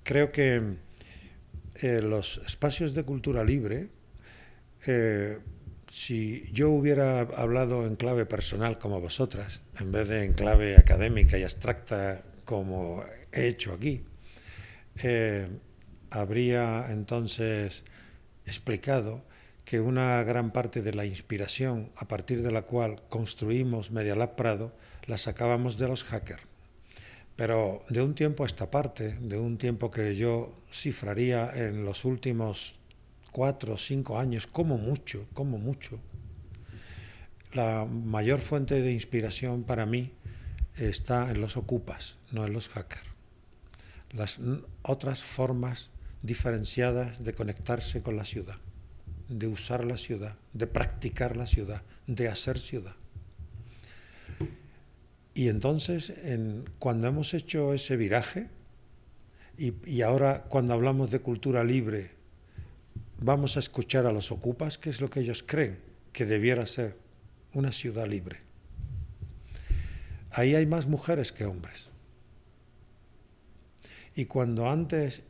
Creo que los espacios de cultura libre, si yo hubiera hablado en clave personal como vosotras, en vez de en clave académica y abstracta como he hecho aquí, habría entonces explicado que una gran parte de la inspiración a partir de la cual construimos Medialab Prado la sacábamos de los hackers. Pero de un tiempo a esta parte, de un tiempo que yo cifraría en los últimos 4 o 5 años, como mucho, la mayor fuente de inspiración para mí está en los ocupas, no en los hackers. Las otras formas diferenciadas de conectarse con la ciudad, de usar la ciudad, de practicar la ciudad, de hacer ciudad. Y entonces, cuando hemos hecho ese viraje, y ahora cuando hablamos de cultura libre, vamos a escuchar a los ocupas, qué es lo que ellos creen que debiera ser una ciudad libre. Ahí hay más mujeres que hombres. Y cuando antes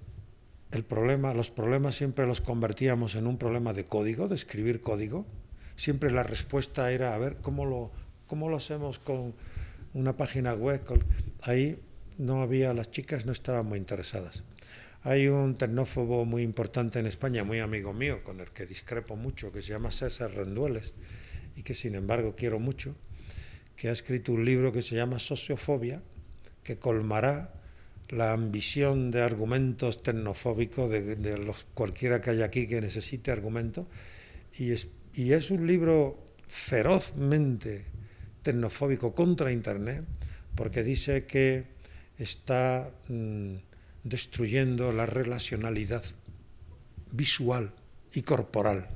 los problemas siempre los convertíamos en un problema de código, de escribir código, siempre la respuesta era a ver cómo lo hacemos con una página web. Ahí las chicas no estaban muy interesadas. Hay un tecnófobo muy importante en España, muy amigo mío, con el que discrepo mucho, que se llama César Rendueles, y que sin embargo quiero mucho, que ha escrito un libro que se llama Sociofobia, que colmará la ambición de argumentos tecnofóbicos de cualquiera que haya aquí que necesite argumentos, y es un libro ferozmente tecnofóbico contra Internet, porque dice que está destruyendo la relacionalidad visual y corporal,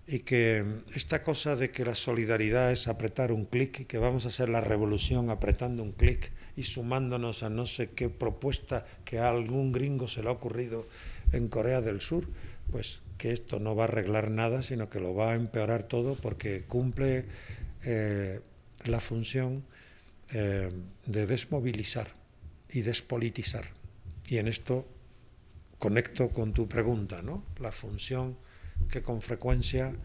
y que esta cosa de que la solidaridad es apretar un clic y que vamos a hacer la revolución apretando un clic y sumándonos a no sé qué propuesta que a algún gringo se le ha ocurrido en Corea del Sur, pues que esto no va a arreglar nada, sino que lo va a empeorar todo, porque cumple la función de desmovilizar y despolitizar. Y en esto conecto con tu pregunta, ¿no? La función que con frecuencia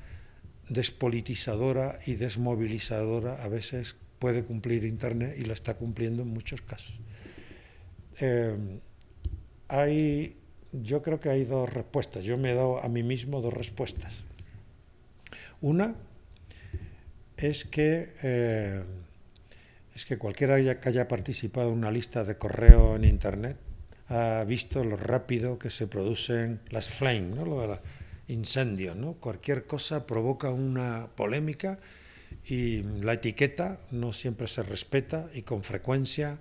despolitizadora y desmovilizadora a veces puede cumplir Internet, y la está cumpliendo en muchos casos. Yo creo que hay dos respuestas. Yo me he dado a mí mismo dos respuestas. Una es que cualquiera que haya participado en una lista de correo en Internet ha visto lo rápido que se producen las flames, ¿no? Lo de los incendios, ¿no? Cualquier cosa provoca una polémica y la etiqueta no siempre se respeta, y con frecuencia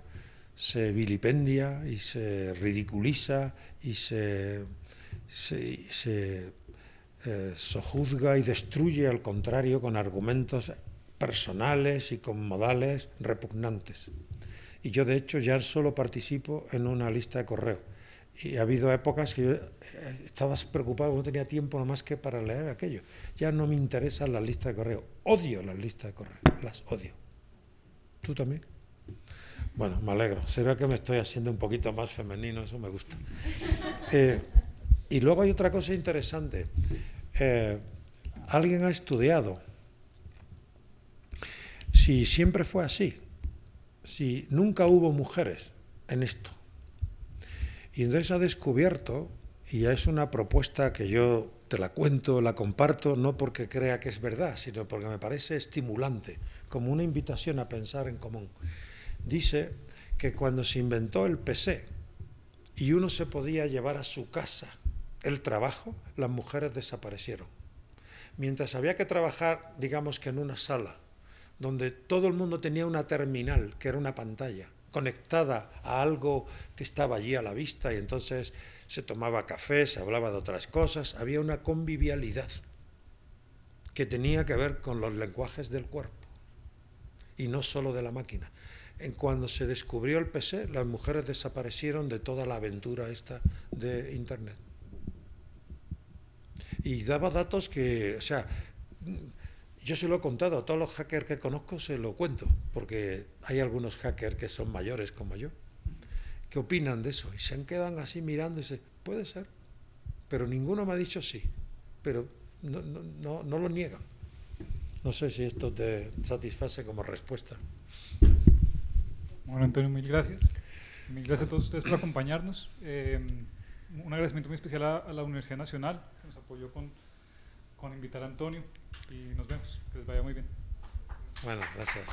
se vilipendia y se ridiculiza y se sojuzga y destruye, al contrario, con argumentos personales y con modales repugnantes. Y yo, de hecho, ya solo participo en una lista de correo. Y ha habido épocas que yo estaba preocupado, no tenía tiempo nada más que para leer aquello. Ya no me interesan las listas de correo. Odio las listas de correo, las odio. ¿Tú también? Bueno, me alegro. Será que me estoy haciendo un poquito más femenino, eso me gusta. Y luego hay otra cosa interesante. Alguien ha estudiado si siempre fue así, si nunca hubo mujeres en esto. Y entonces ha descubierto, y ya es una propuesta que yo te la cuento, la comparto, no porque crea que es verdad, sino porque me parece estimulante, como una invitación a pensar en común. Dice que cuando se inventó el PC y uno se podía llevar a su casa el trabajo, las mujeres desaparecieron. Mientras había que trabajar, digamos que en una sala, donde todo el mundo tenía una terminal, que era una pantalla, conectada a algo que estaba allí a la vista, y entonces se tomaba café, se hablaba de otras cosas, había una convivialidad que tenía que ver con los lenguajes del cuerpo y no solo de la máquina. Cuando se descubrió el PC, las mujeres desaparecieron de toda la aventura esta de Internet. Y daba datos que, o sea, yo se lo he contado a todos los hackers que conozco, se lo cuento, porque hay algunos hackers que son mayores como yo, que opinan de eso y se quedan así mirando y dicen, puede ser, pero ninguno me ha dicho sí, pero no lo niegan. No sé si esto te satisface como respuesta. Bueno, Antonio, mil gracias. Mil gracias a todos ustedes por acompañarnos. Un agradecimiento muy especial a la Universidad Nacional, que nos apoyó con invitar a Antonio, y nos vemos. Que les vaya muy bien. Bueno, gracias.